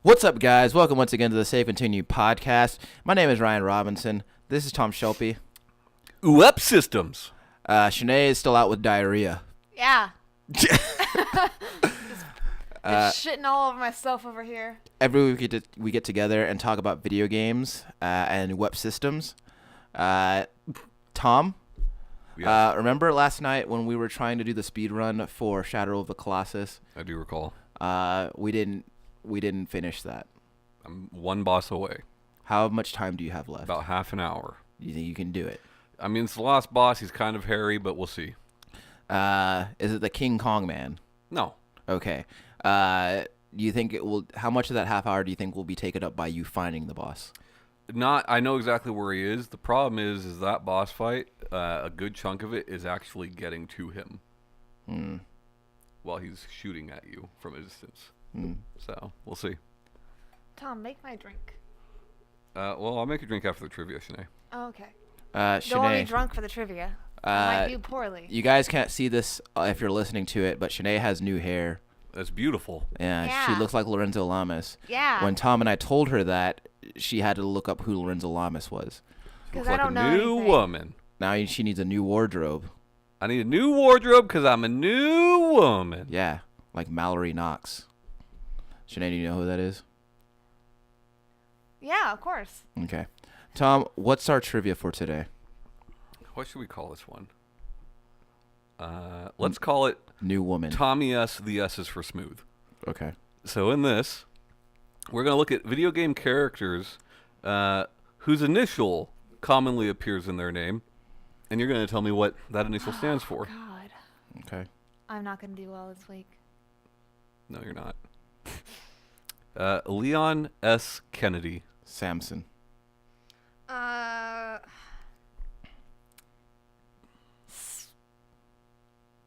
What's up, guys? Welcome once again to the Safe Continue podcast. My name is Ryan Robinson. This is Tom Shelby. Up systems. Shanee is still out with diarrhea. Yeah. just shitting all over myself over here. Every week we get together and talk about video games and web systems. Tom, Yes. remember last night when we were trying to do the speed run for Shadow of the Colossus? I do recall. We didn't finish that. I'm one boss away. How much time do you have left? About half an hour. You think you can do it? I mean, it's the last boss. He's kind of hairy, but we'll see. Is it the King Kong man? No. Okay. Do you think it will? How much of that half hour do you think will be taken up by you finding the boss? I know exactly where he is. The problem is that boss fight, a good chunk of it is actually getting to him. While he's shooting at you from a distance. So, we'll see. Tom, make my drink. Well, I'll make a drink after the trivia, Shanee. Oh, okay. Shanae, Don't want me drunk for the trivia. I might do poorly. You guys can't see this if you're listening to it, but Shanae has new hair. That's beautiful. Yeah, she looks like Lorenzo Lamas. Yeah. When Tom and I told her that, she had to look up who Lorenzo Lamas was. Because Looks I like don't know a new anything. woman. Now she needs a new wardrobe. I need a new wardrobe because I'm a new woman. Yeah, like Mallory Knox. Shanae, do you know who that is? Yeah, of course. Okay. Tom, what's our trivia for today? What should we call this one? Let's call it New woman. Tommy S. The S is for smooth. Okay. So in this, we're going to look at video game characters whose initial commonly appears in their name, and you're going to tell me what that initial stands for. God. Okay. I'm not going to do well this week. No, you're not. Leon S. Kennedy. Samson.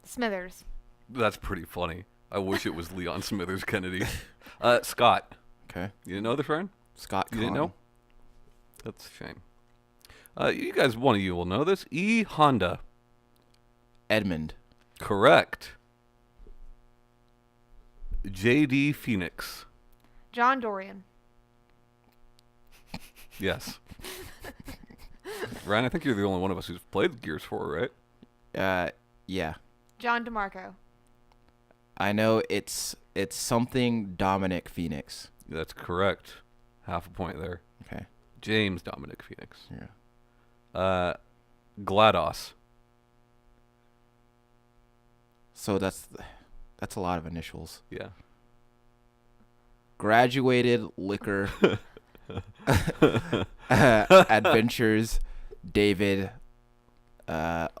Smithers. That's pretty funny. I wish it was Leon Smithers Kennedy. Scott. Okay. You didn't know this, Ryan? Scott You didn't Conn. know? That's a shame. You guys, one of you will know this. E. Honda. Edmund. Correct. J.D. Phoenix. John Dorian. Yes. Ryan, I think you're the only one of us who's played Gears 4, right? Yeah. John DeMarco. I know it's something Dominic Phoenix. That's correct. Half a point there. Okay. James Dominic Phoenix. Yeah. GLaDOS. So that's a lot of initials. Yeah. Graduated liquor adventures David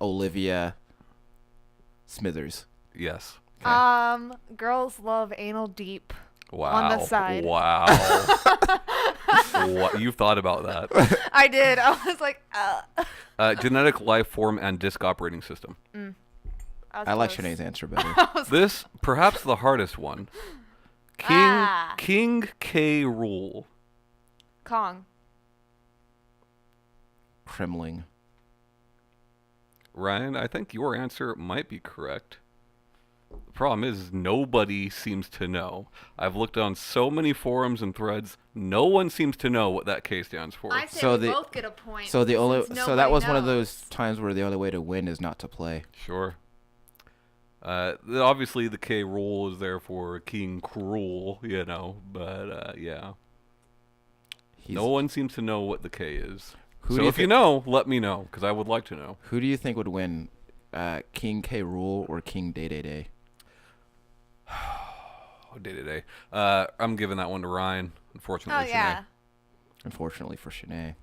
Olivia Smithers. Yes. Okay. Girls love anal deep. Wow. On the side. Wow. What, you've thought about that. I did. I was like, Genetic life form and disk operating system. I like Shanae's answer better. This, perhaps the hardest one. King K. Rool. Kong. Kremling. Ryan, I think your answer might be correct. The problem is nobody seems to know. I've looked on so many forums and threads. No one seems to know what that K stands for. I say So we the- both get a point. So that nobody was one of knows. those times where the only way to win is not to play. Sure. Obviously, the K rule is there for King Cruel, but yeah. No one seems to know what the K is. Who do So you if you know, let me know, because I would like to know. Who do you think would win, King K. Rool or King Day Day Day? Day to day. I'm giving that one to Ryan, unfortunately. Oh, yeah. Unfortunately for Shanae.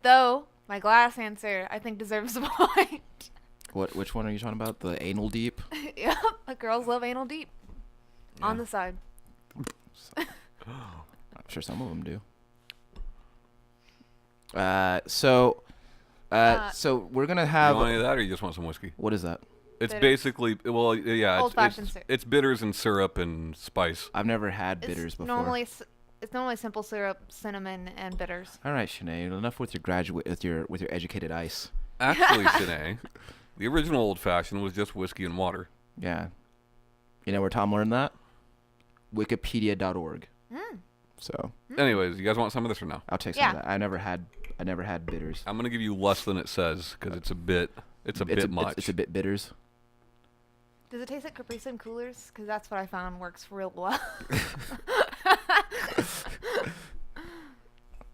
Though, my glass answer, I think, deserves a point. Which one are you talking about? The anal deep? Yep. Girls love anal deep. On the side. I'm sure some of them do. So we're gonna have. You want any of that, or you just want some whiskey? What is that? It's Bitter. basically, well, yeah, Old-fashioned syrup. it's bitters and syrup and spice. I've never had bitters before. It's normally simple syrup, cinnamon, and bitters. All right, Shanae, enough with your educated ice. Actually, Shanee, the original old fashioned was just whiskey and water. Yeah. You know where Tom learned that? Wikipedia.org. So Anyways, you guys want some of this or no? I'll take some of that. I never had bitters. I'm gonna give you less than it says because it's a bit much. It's a bit bitters. Does it taste like Capri Sun coolers? Because that's what I found works real well.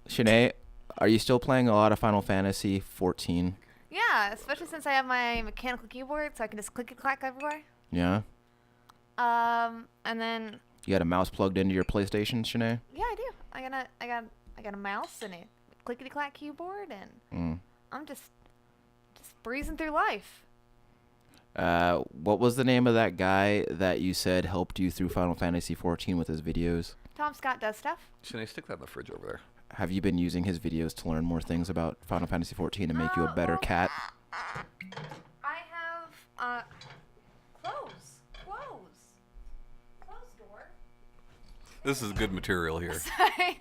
Shanee, are you still playing a lot of Final Fantasy 14? Yeah, especially since I have my mechanical keyboard, so I can just click and clack everywhere. Yeah. And then. You got a mouse plugged into your PlayStation, Shanee? Yeah, I do. I got a mouse and a clickety clack keyboard, and I'm just breezing through life. What was the name of that guy that you said helped you through Final Fantasy 14 with his videos? Tom Scott does stuff. Shanee, stick that in the fridge over there. Have you been using his videos to learn more things about Final Fantasy 14 and make you a better cat? I have close door. This is good material here. Sorry.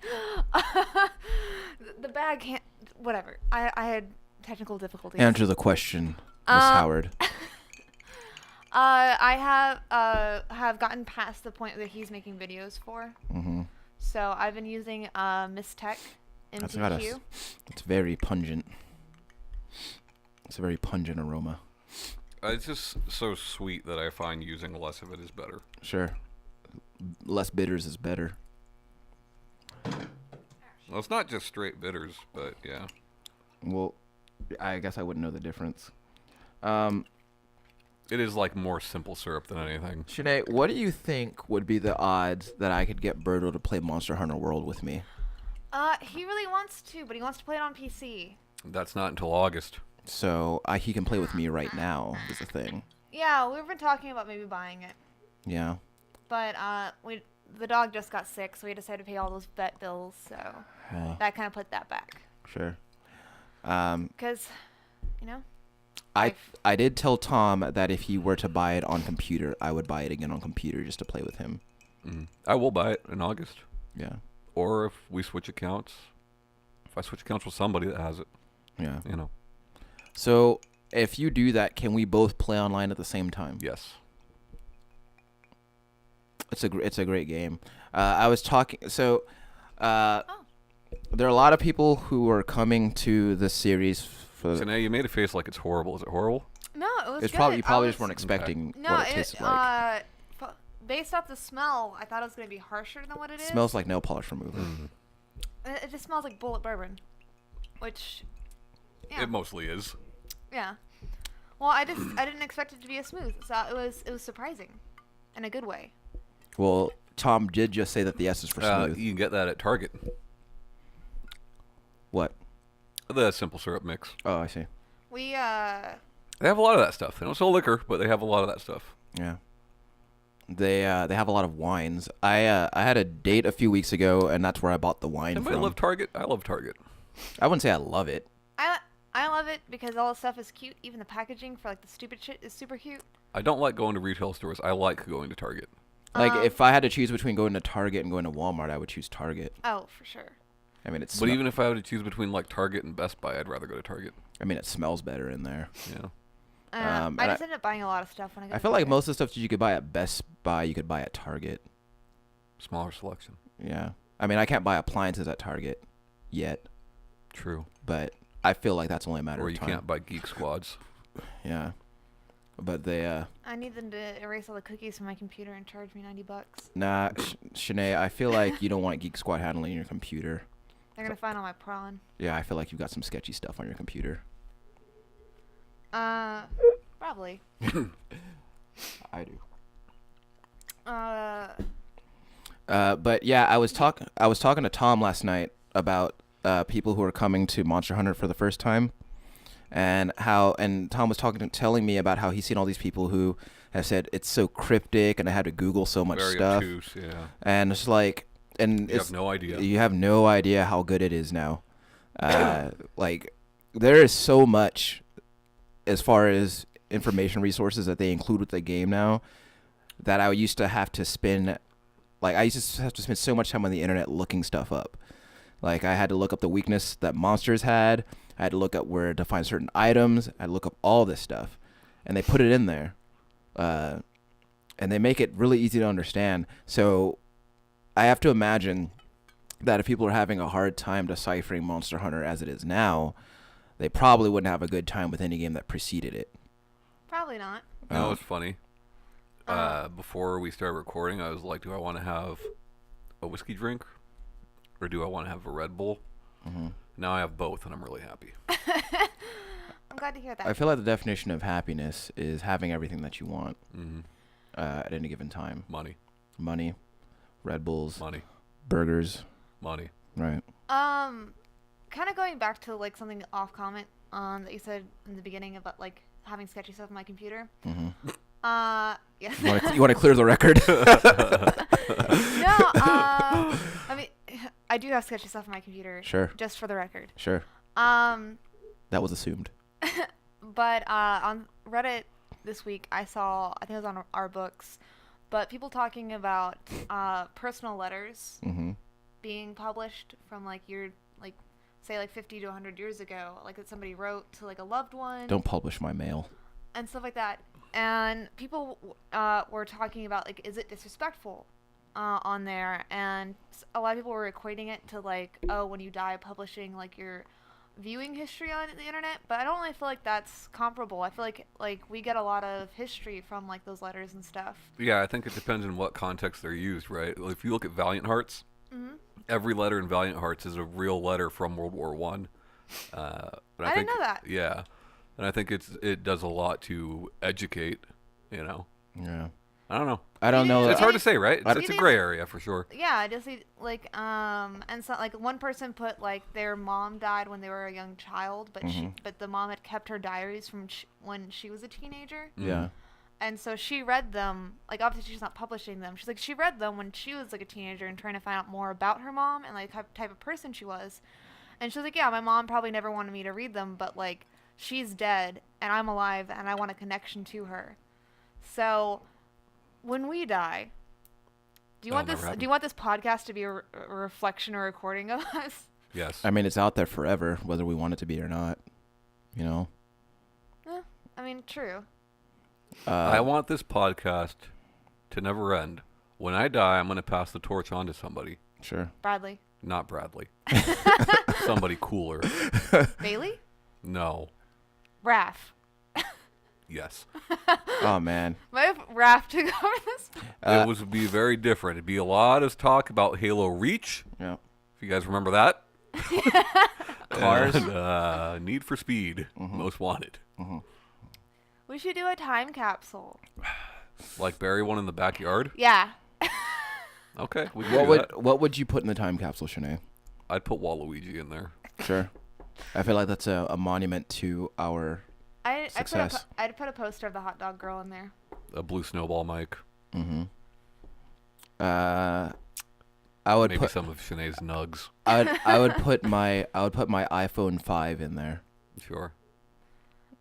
The bag can't. Whatever. I had technical difficulties. Answer the question, Miss Howard. I have gotten past the point that he's making videos for. Mm-hmm. So I've been using Miss Tech It's MTQ. It's very pungent. It's a very pungent aroma. It's just so sweet that I find using less of it is better. Sure. Less bitters is better. Well, it's not just straight bitters, but yeah. Well, I guess I wouldn't know the difference. It is like more simple syrup than anything. Shanee, what do you think would be the odds that I could get Birdo to play Monster Hunter World with me? He really wants to, but he wants to play it on PC. That's not until August. So he can play with me right now is the thing. Yeah, we've been talking about maybe buying it. Yeah. But the dog just got sick, so we decided to pay all those vet bills, so that kind of put that back. Sure. Because, you know. I did tell Tom that if he were to buy it on computer, I would buy it again on computer just to play with him. I will buy it in August. Yeah. Or if we switch accounts. If I switch accounts with somebody that has it. Yeah. You know. So if you do that, can we both play online at the same time? Yes. It's a great game. I was talking. So there are a lot of people who are coming to the series. So now you made a face like it's horrible. Is it horrible? No, it was It's good. you probably just weren't expecting what it tasted like. Based off the smell, I thought it was going to be harsher than what it is. Smells like nail polish remover. It just smells like bullet bourbon, which, yeah. It mostly is. Yeah. Well, I didn't expect it to be as smooth, so it was surprising, in a good way. Well, Tom did just say that the S is for smooth. You can get that at Target. What? The simple syrup mix. Oh, I see. We They have a lot of that stuff. They don't sell liquor, but they have a lot of that stuff. Yeah. They have a lot of wines. I had a date a few weeks ago, and that's where I bought the wine Anybody from. love Target? I love Target. I wouldn't say I love it. I love it because all the stuff is cute. Even the packaging for like the stupid shit is super cute. I don't like going to retail stores. I like going to Target. Like if I had to choose between going to Target and going to Walmart, I would choose Target. Oh, for sure. I mean, But even if I had to choose between like Target and Best Buy, I'd rather go to Target. I mean, it smells better in there. Yeah. I just ended up buying a lot of stuff when I got. I feel like most of the stuff that you could buy at Best Buy, you could buy at Target. Smaller selection. Yeah. I mean, I can't buy appliances at Target yet. True. But I feel like that's only a matter Or of you time. can't buy Geek Squads. Yeah. But they I need them to erase all the cookies from my computer and charge me $90. nah, Shanee, I feel like you don't want Geek Squad handling your computer. They're gonna find all my prawn. Yeah, I feel like you've got some sketchy stuff on your computer. Probably. I do. But yeah, I was talking to Tom last night about people who are coming to Monster Hunter for the first time, and Tom was telling me about how he's seen all these people who have said it's so cryptic and I had to Google so much Very stuff. obtuse, yeah. And it's like, and You have no idea. You have no idea how good it is now. Like there is so much as far as information resources that they include with the game now that I used to have to spend. Like I used to have to spend so much time on the internet looking stuff up. Like I had to look up the weakness that monsters had. I had to look up where to find certain items. I had to look up all this stuff, and they put it in there, and they make it really easy to understand. So I have to imagine that if people are having a hard time deciphering Monster Hunter as it is now, they probably wouldn't have a good time with any game that preceded it. Probably not. You know what's funny? Before we started recording, I was like, do I want to have a whiskey drink or do I want to have a Red Bull? Mm-hmm. Now I have both, and I'm really happy. I'm glad to hear that. I feel like the definition of happiness is having everything that you want Mm-hmm. at any given time. Money, Red Bulls, money, burgers, money. right? Kind of going back to like something off comment that you said in the beginning about like having sketchy stuff on my computer. Mm-hmm. Yes. You want to clear the record? No, I mean, I do have sketchy stuff on my computer. Sure. Just for the record. Sure. That was assumed. But on Reddit this week, I saw, I think it was on our books, but people talking about personal letters Mm-hmm. being published from like your, like, say like 50 to 100 years ago, like that somebody wrote to like a loved one. Don't publish my mail. And stuff like that. And people were talking about, like, is it disrespectful on there? And a lot of people were equating it to, like, oh, when you die, publishing, like, your viewing history on the internet. But I don't really feel like that's comparable. I feel like we get a lot of history from, like, those letters and stuff. Yeah, I think it depends on what context they're used, right? If you look at Valiant Hearts, Mm-hmm. every letter in Valiant Hearts is a real letter from World War One. I didn't know that. Yeah. And I think it does a lot to educate, you know. Yeah. I don't know. I don't know. It's hard to say, right? It's a think- gray area for sure. Yeah, I just like and so like one person put like their mom died when they were a young child, but but the mom had kept her diaries from when she was a teenager. Yeah. And so she read them, like obviously she's not publishing them. She's like she read them when she was like a teenager and trying to find out more about her mom and like type of person she was. And she was like, yeah, my mom probably never wanted me to read them, but like she's dead and I'm alive and I want a connection to her. So when we die, do you want this? happen. Do you want this podcast to be a reflection or recording of us? Yes. I mean, it's out there forever, whether we want it to be or not. You know. I mean, true. I want this podcast to never end. When I die, I'm going to pass the torch on to somebody. Sure. Bradley. Not Bradley. Somebody cooler. Bailey. No. Raph. Yes. Oh man. Might have Raph to go over this. It would be very different. It'd be a lot of talk about Halo Reach. Yeah. If you guys remember that. Cars. And, Need for Speed. Most Wanted. We should do a time capsule. Like bury one in the backyard. Yeah. Okay. We can do that. What would you put in the time capsule, Shanee? I'd put Waluigi in there. Sure. I feel like that's a monument to our success. I'd put a poster of the hot dog girl in there. A blue snowball mic. Mm-hmm. I would Maybe put some of Shanee's nugs. I would put my iPhone 5 in there. Sure.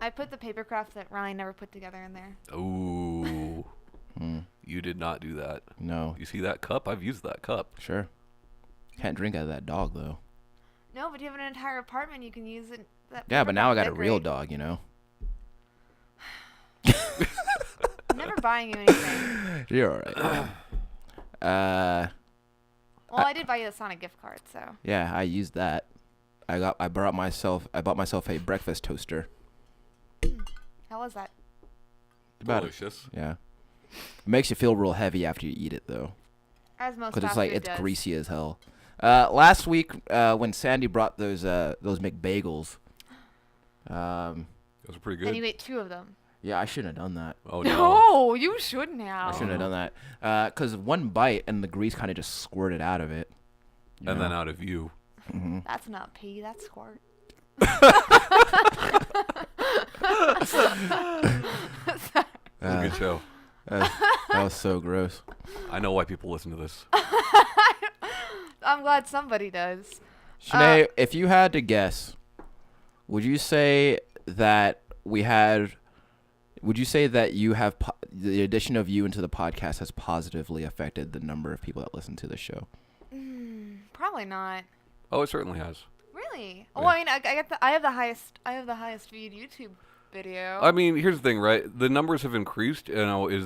I put the papercraft that Ryan never put together in there. Ooh. You did not do that. No. You see that cup? I've used that cup. Sure. Can't drink out of that dog though. No, but you have an entire apartment. You can use it. Yeah, but now I got a real dog, you know. I'm never buying you anything. You're all right. Well, I did buy you a Sonic gift card, so. Yeah, I used that. I bought myself a breakfast toaster. How was that? Delicious. Yeah. It makes you feel real heavy after you eat it though. As most Because fast food it's does. greasy as hell. Last week when Sandy brought those McBagels, Those are pretty good. And you ate 2 of them. yeah, I shouldn't have done that. Oh, no. No, you shouldn't have. I shouldn't have done that. Because one bite and the grease kind of just squirted out of it. And then out of you. Mm-hmm. That's not pee, that's squirt. It was a good show. That was so gross. I know why people listen to this. I'm glad somebody does. Shanee, if you had to guess, would you say that the addition of you into the podcast has positively affected the number of people that listen to the show? Probably not. Oh, it certainly has. Really? Yeah. Oh, I mean, I have the highest viewed YouTube video. I mean, here's the thing, right? The numbers have increased. Is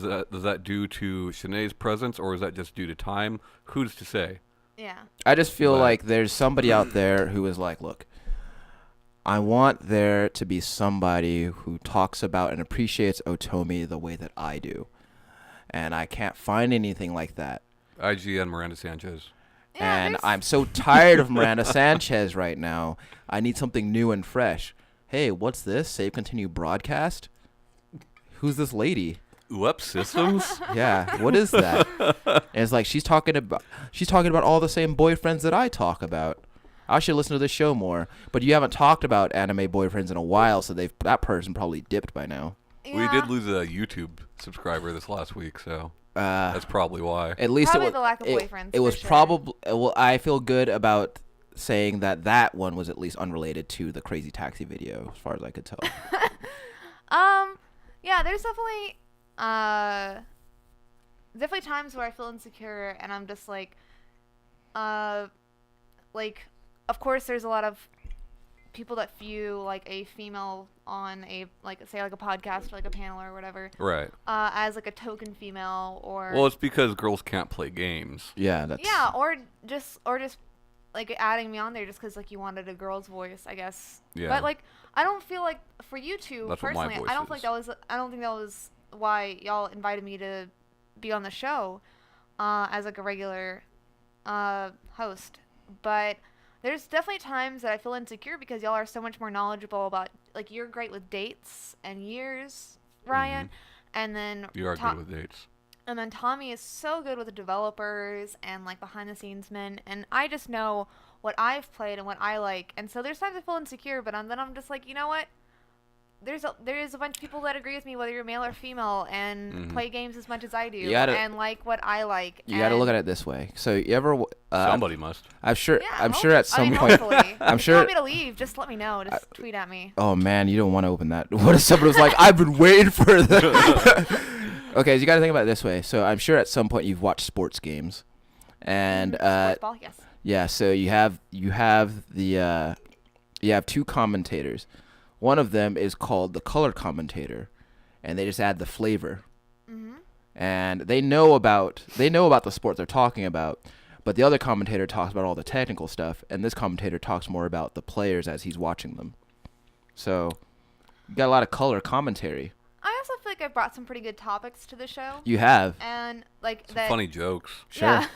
that due to Shanee's presence, or is that just due to time? Who's to say? Yeah. I just feel But- like there's somebody out there who is like, look, I want there to be somebody who talks about and appreciates Otomi the way that I do. And I can't find anything like that. IGN Miranda Sanchez. Yeah, And there's- I'm so tired of Miranda Sanchez right now. I need something new and fresh. Hey, what's this? Save continue broadcast? Who's this lady? Whoop systems. Yeah, what is that? And it's like she's talking about all the same boyfriends that I talk about. I should listen to this show more. But you haven't talked about anime boyfriends in a while, so that person probably dipped by now. We Yeah. did lose a YouTube subscriber this last week, so Uh, that's probably why. At least Probably it was the lack of it, boyfriends, it for was sure. probably well. I feel good about saying that one was at least unrelated to the Crazy Taxi video, as far as I could tell. Yeah, there's definitely times where I feel insecure and I'm just like, of course there's a lot of people that view like a female on a say a podcast or like a panel or whatever Right. as like a token female or Well, it's because girls can't play games. Yeah, that's yeah or just like adding me on there just because like you wanted a girl's voice, I guess. Yeah. But like I don't feel like for you two That's what my personally, voice I don't think that was why y'all invited me to be on the show as like a regular host. But there's definitely times that I feel insecure because y'all are so much more knowledgeable about like you're great with dates and years, Ryan, and then You are good with dates. and then Tommy is so good with the developers and like behind the scenes men, and I just know what I've played and what I like, and so there's times I feel insecure, but then I'm just like, you know what? There is a bunch of people that agree with me, whether you're male or female, and play games as much as I do, and like what I like. You got to look at it this way. So you ever? Somebody must. I'm sure. Yeah, I'm sure at some point. hopefully. I'm If sure- you want me to leave, just let me know. Just tweet at me. Oh man, you don't want to open that. What if somebody was like, "I've been waiting for that"? Okay, so you got to think about it this way. So I'm sure at some point you've watched sports games, and Sports ball, yes. yeah. So you have two commentators. One of them is called the color commentator, and they just add the flavor. And they know about the sport they're talking about, but the other commentator talks about all the technical stuff, and this commentator talks more about the players as he's watching them. So you got a lot of color commentary. I also feel like I've brought some pretty good topics to the show, You have. and like Some that. funny jokes. Sure. Yeah.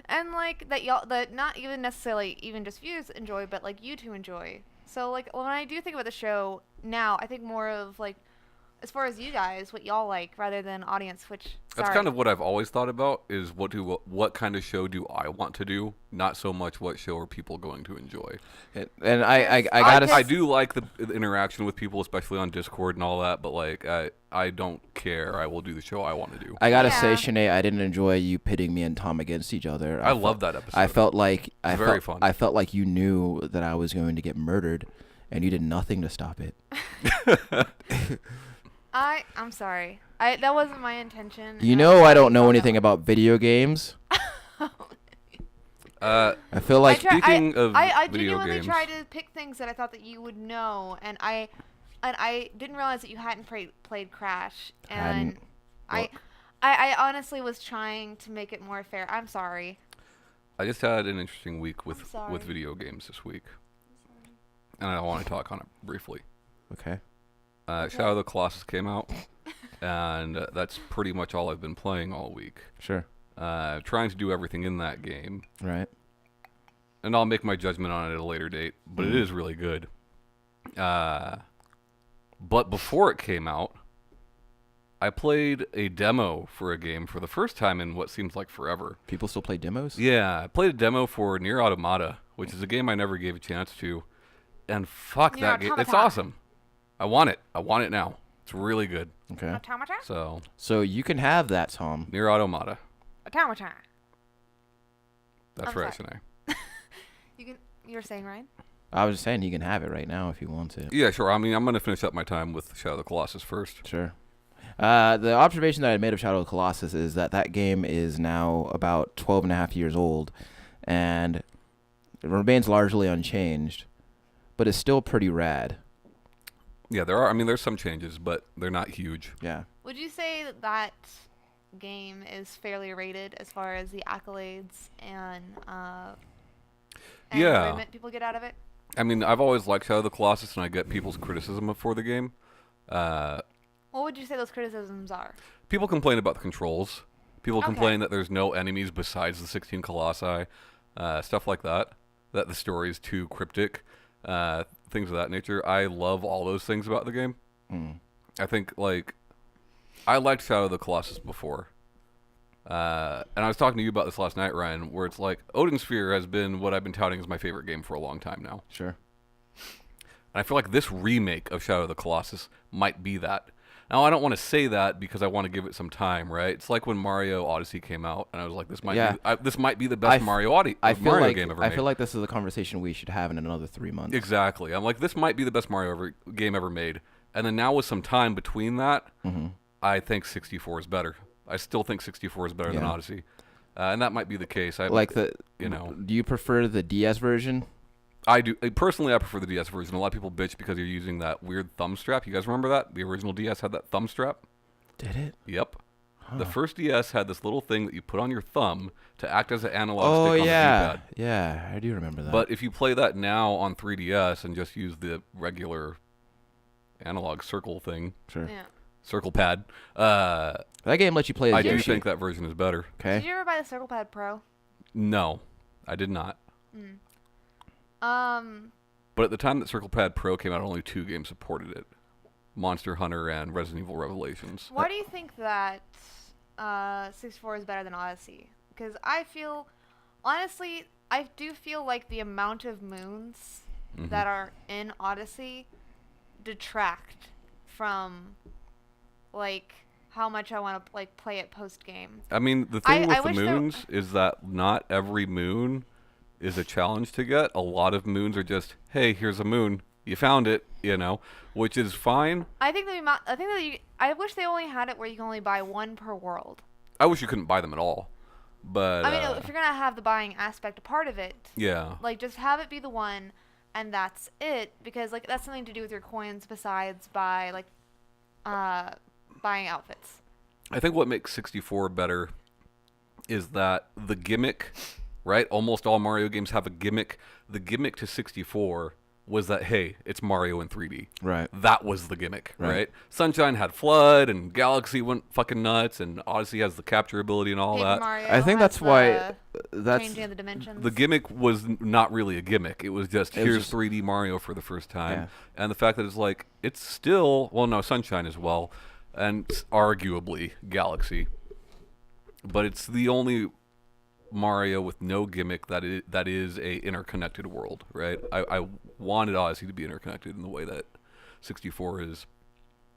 And like that not even necessarily even just viewers enjoy, but like you two enjoy. So like when I do think about the show now, I think more of like as far as you guys, what y'all like rather than audience, which That's kind of what I've always thought about is what kind of show do I want to do, not so much what show are people going to enjoy. And I gotta. I do like the interaction with people, especially on Discord and all that, but like I don't care. I will do the show I want to do. I gotta say, Yeah. Shanee, I didn't enjoy you pitting me and Tom against each other. I love that episode. I felt like Very fun. I felt like you knew that I was going to get murdered, and you did nothing to stop it. I'm sorry. That wasn't my intention. You and know, I don't really know felt anything that about video games. I feel way. like Speaking of I video genuinely games, tried to pick things that I thought that you would know, and I didn't realize that you hadn't played Crash, and I honestly was trying to make it more fair. I'm sorry. I just had an interesting week with sorry. video games this week, and I want to talk on it briefly. okay. Shadow of the Colossus came out, and that's pretty much all I've been playing all week. Sure. Trying to do everything in that game, Right. and I'll make my judgment on it at a later date, but it is really good. But before it came out, I played a demo for a game for the first time in what seems like forever. People still play demos? Yeah, I played a demo for Nier Automata, which is a game I never gave a chance to, and fuck Nier that game. It's Automata. awesome. I want it. I want it now. It's really good. Okay. Automata? So you can have that, Tom. Nier Automata. Automata. That's I'm right, sorry. Shanee. You were saying, Ryan? I was just saying you can have it right now if you want it. Yeah, sure. I mean, I'm going to finish up my time with Shadow of the Colossus first. Sure. The observation that I made of Shadow of the Colossus is that game is now about 12 and a half years old, and it remains largely unchanged, but it's still pretty rad. Yeah, there's some changes, but they're not huge. Yeah. Would you say that game is fairly rated as far as the accolades and Yeah. enjoyment people get out of it? I mean, I've always liked Shadow of the Colossus, and I get people's criticism for the game. What would you say those criticisms are? People complain about the controls. People Okay. complain that there's no enemies besides the 16 Colossi, stuff like that. That the story is too cryptic, things of that nature. I love all those things about the game. I think, like, I liked Shadow of the Colossus before. And I was talking to you about this last night, Ryan, where it's like, Odin Sphere has been what I've been touting as my favorite game for a long time now. Sure. And I feel like this remake of Shadow of the Colossus might be that. Now, I don't want to say that because I want to give it some time, right? It's like when Mario Odyssey came out, and I was like, this might be the best Mario game ever made. I feel like this is a conversation we should have in another 3 months. Exactly. I'm like, this might be the best Mario game ever made. And then now with some time between that, I think 64 is better. I still think 64 is better than Odyssey. And that might be the case. Do you prefer the DS version? I do. Personally, I prefer the DS version. A lot of people bitch because you're using that weird thumb strap. You guys remember that? The original DS had that thumb strap. Did it? Yep. The first DS had this little thing that you put on your thumb to act as an analog Oh, stick on the D-pad. yeah, I do remember that. But if you play that now on 3DS and just use the regular analog circle thing, sure. Yeah. circle pad, That game lets you play as I do Yoshi. think that version is better. Okay. Did you ever buy the Circle Pad Pro? No, I did not. But at the time that Circle Pad Pro came out, only 2 games supported it. Monster Hunter and Resident Evil Revelations. Why do you think that 64 is better than Odyssey? Because I feel, honestly, I do feel like the amount of moons that are in Odyssey detract from, like, how much I want to, like, play it post-game. I mean, the thing I with the wish there- moons is that not every moon is a challenge to get. A lot of moons are just, hey, here's a moon. You found it, which is fine. I wish they only had it where you can only buy one per world. I wish you couldn't buy them at all. But I mean, if you're going to have the buying aspect a part of it, yeah. like, just have it be the one, and that's it. Because, like, that's something to do with your coins besides buying outfits. I think what makes 64 better is that the gimmick, right? Almost all Mario games have a gimmick. The gimmick to 64 was that, hey, it's Mario in 3D. Right. That was the gimmick, right? Sunshine had Flood, and Galaxy went fucking nuts, and Odyssey has the capture ability and all Paper that. Mario I think has that's why the changing of the dimensions. The gimmick was not really a gimmick. It was just, It was here's just- 3D Mario for the first time. Yeah. And the fact that it's like, it's still, well, no, Sunshine as well, and arguably Galaxy. But it's the only Mario with no gimmick that is a interconnected world, right? I wanted Odyssey to be interconnected in the way that 64 is.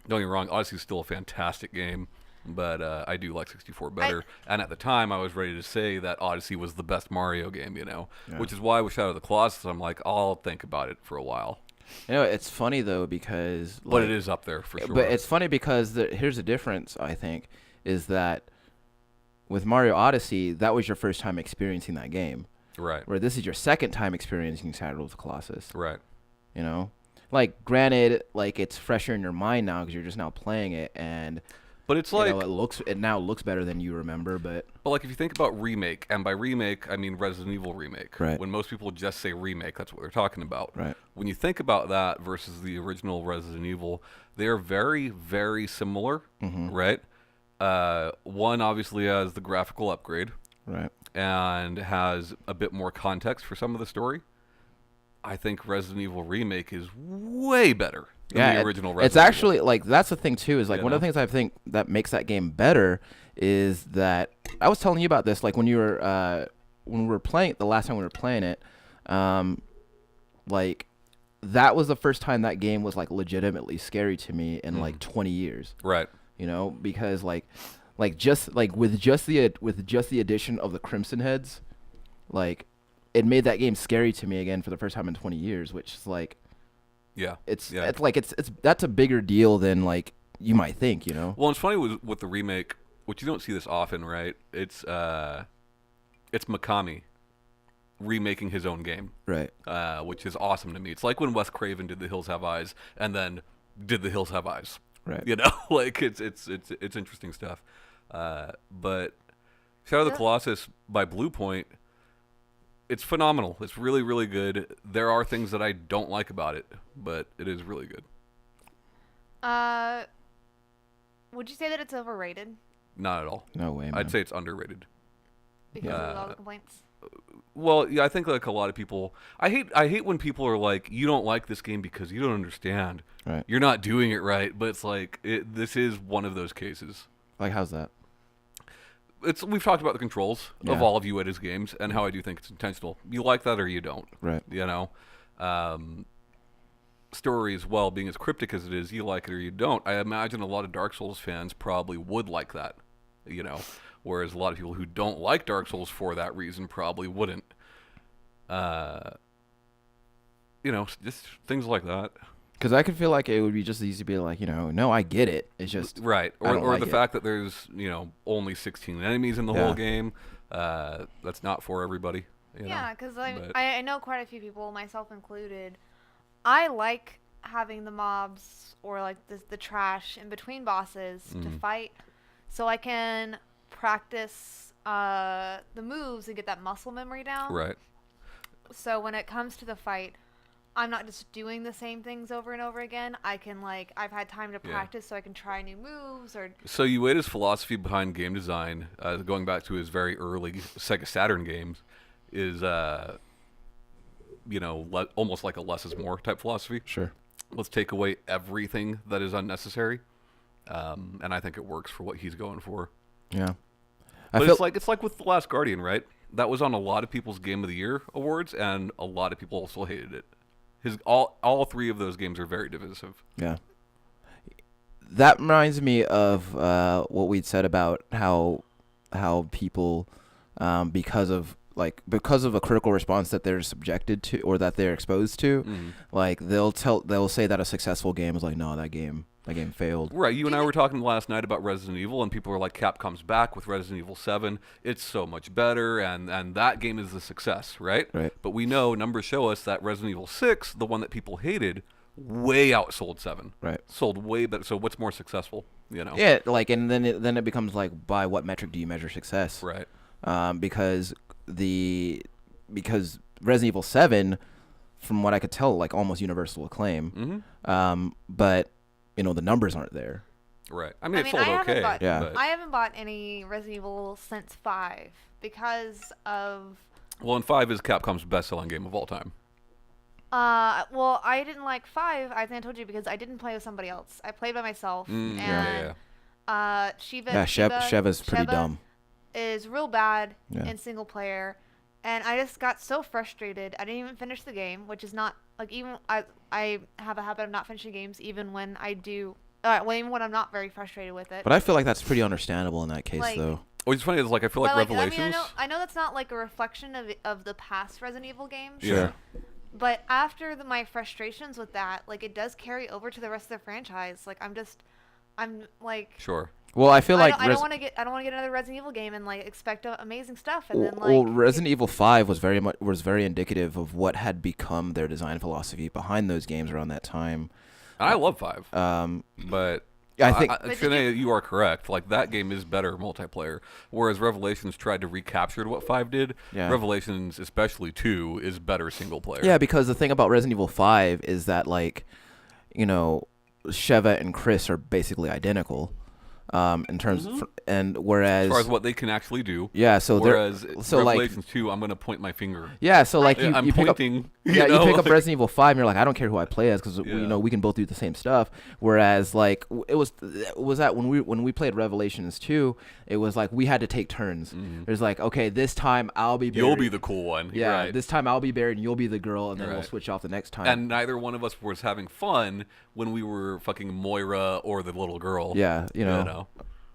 Don't get me wrong, Odyssey is still a fantastic game, but I do like 64 better. And at the time, I was ready to say that Odyssey was the best Mario game, which is why with Shadow of the Colossus, I'm like, I'll think about it for a while. It's funny though because. But it is up there for sure. But it's funny because here's the difference. I think is that with Mario Odyssey, that was your first time experiencing that game. Right. Where this is your second time experiencing Shadow of the Colossus. Right. Like, granted, like, it's fresher in your mind now because you're just now playing it, and But it's like, it now looks better than you remember. But like if you think about remake, and by remake I mean Resident Evil remake. Right. When most people just say remake, that's what they're talking about. Right. When you think about that versus the original Resident Evil, they are very, very similar. Right. One obviously has the graphical upgrade. right, And has a bit more context for some of the story. I think Resident Evil Remake is way better than the original Resident it's actually like that's the thing too. Is like one of the things I think that makes that game better is that I was telling you about this like when we were playing the last time we were playing it, like that was the first time that game was like legitimately scary to me in like 20 years. Right. Because like just like with just the addition of the Crimson Heads, like it made that game scary to me again for the first time in 20 years, which is like, it's that's a bigger deal than like you might think, Well, it's funny with the remake, which you don't see this often, right? It's Mikami remaking his own game, right? Which is awesome to me. It's like when Wes Craven did The Hills Have Eyes and then did The Hills Have Eyes. Right. Like it's interesting stuff. But Shadow of the Colossus by Blue Point, it's phenomenal. It's really, really good. There are things that I don't like about it, but it is really good. Would you say that it's overrated? Not at all. No way, man. I'd say it's underrated. Because of all the complaints? Well, yeah, I think like a lot of people. I hate when people are like, "You don't like this game because you don't understand. Right. You're not doing it right." But it's like this is one of those cases. Like, how's that? We've talked about the controls of Yeah. all of UEDA's games and how I do think it's intentional. You like that or you don't. Right. You know, story as well, being as cryptic as it is, you like it or you don't. I imagine a lot of Dark Souls fans probably would like that. You know, whereas a lot of people who don't like Dark Souls for that reason probably wouldn't. You know, just things like that. Because I could feel like it would be just easy to be like, no, I get it. It's just right, I don't or like the it. fact that there's only 16 enemies in the whole game. That's not for everybody. Yeah, because but- I know quite a few people, myself included. I like having the mobs or like the trash in between bosses to fight, so I can practice the moves and get that muscle memory down. Right. So when it comes to the fight, I'm not just doing the same things over and over again. I can I've had time to practice, so I can try new moves or. So Ueda's philosophy behind game design, going back to his very early Sega Saturn games, is almost like a less is more type philosophy. Sure. Let's take away everything that is unnecessary, and I think it works for what he's going for. Yeah. But it's like with The Last Guardian, right? That was on a lot of people's Game of the Year awards, and a lot of people also hated it. All three of those games are very divisive. Yeah. That reminds me of what we'd said about how people, because of a critical response that they're subjected to or that they're exposed to, like they'll say that a successful game is like, no, that game failed. Right. You and I were talking last night about Resident Evil, and people were like, Capcom's back with Resident Evil 7. It's so much better, and that game is a success, right? Right. But we know numbers show us that Resident Evil 6, the one that people hated, way outsold 7. Right. Sold way better. So what's more successful? Yeah. And then it becomes like, by what metric do you measure success? Right. Because Resident Evil 7, from what I could tell, like almost universal acclaim. But the numbers aren't there. Right. I mean, it sold okay. I haven't bought any Resident Evil since 5 because of. Well, and 5 is Capcom's best-selling game of all time. Well, I didn't like 5. I think I told you because I didn't play with somebody else. I played by myself. Shiva. Sheva's pretty dumb. Is real bad in single player, and I just got so frustrated. I didn't even finish the game, which is not like even I have a habit of not finishing games even when I do. Even when I'm not very frustrated with it. But I feel like that's pretty understandable in that case, though. What's funny is I feel like Revelations. I know that's not like a reflection of the past Resident Evil games. Sure. But after my frustrations with that, it does carry over to the rest of the franchise. I'm like. Sure. Well, I feel like I don't want to get another Resident Evil game and expect amazing stuff and Resident Evil 5 was very indicative of what had become their design philosophy behind those games around that time. I love 5. But I think Shanee, you are correct. That game is better multiplayer, whereas Revelations tried to recapture what 5 did. Yeah. Revelations, especially 2, is better single player. Yeah, because the thing about Resident Evil 5 is that Sheva and Chris are basically identical. In terms and whereas as far as what they can actually do. Yeah, so Revelations 2, I'm going to point my finger. Yeah, so you pick up you pick up Resident Evil 5 and you're like, I don't care who I play as because we can both do the same stuff. Whereas it was that when we played Revelations 2, it was like we had to take turns. There's okay, this time I'll be Barry. You'll be the cool one. Yeah, right. This time I'll be Barry and you'll be the girl, and then we'll switch off the next time. And neither one of us was having fun when we were fucking Moira or the little girl. Yeah,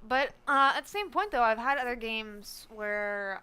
But at the same point, though, I've had other games where,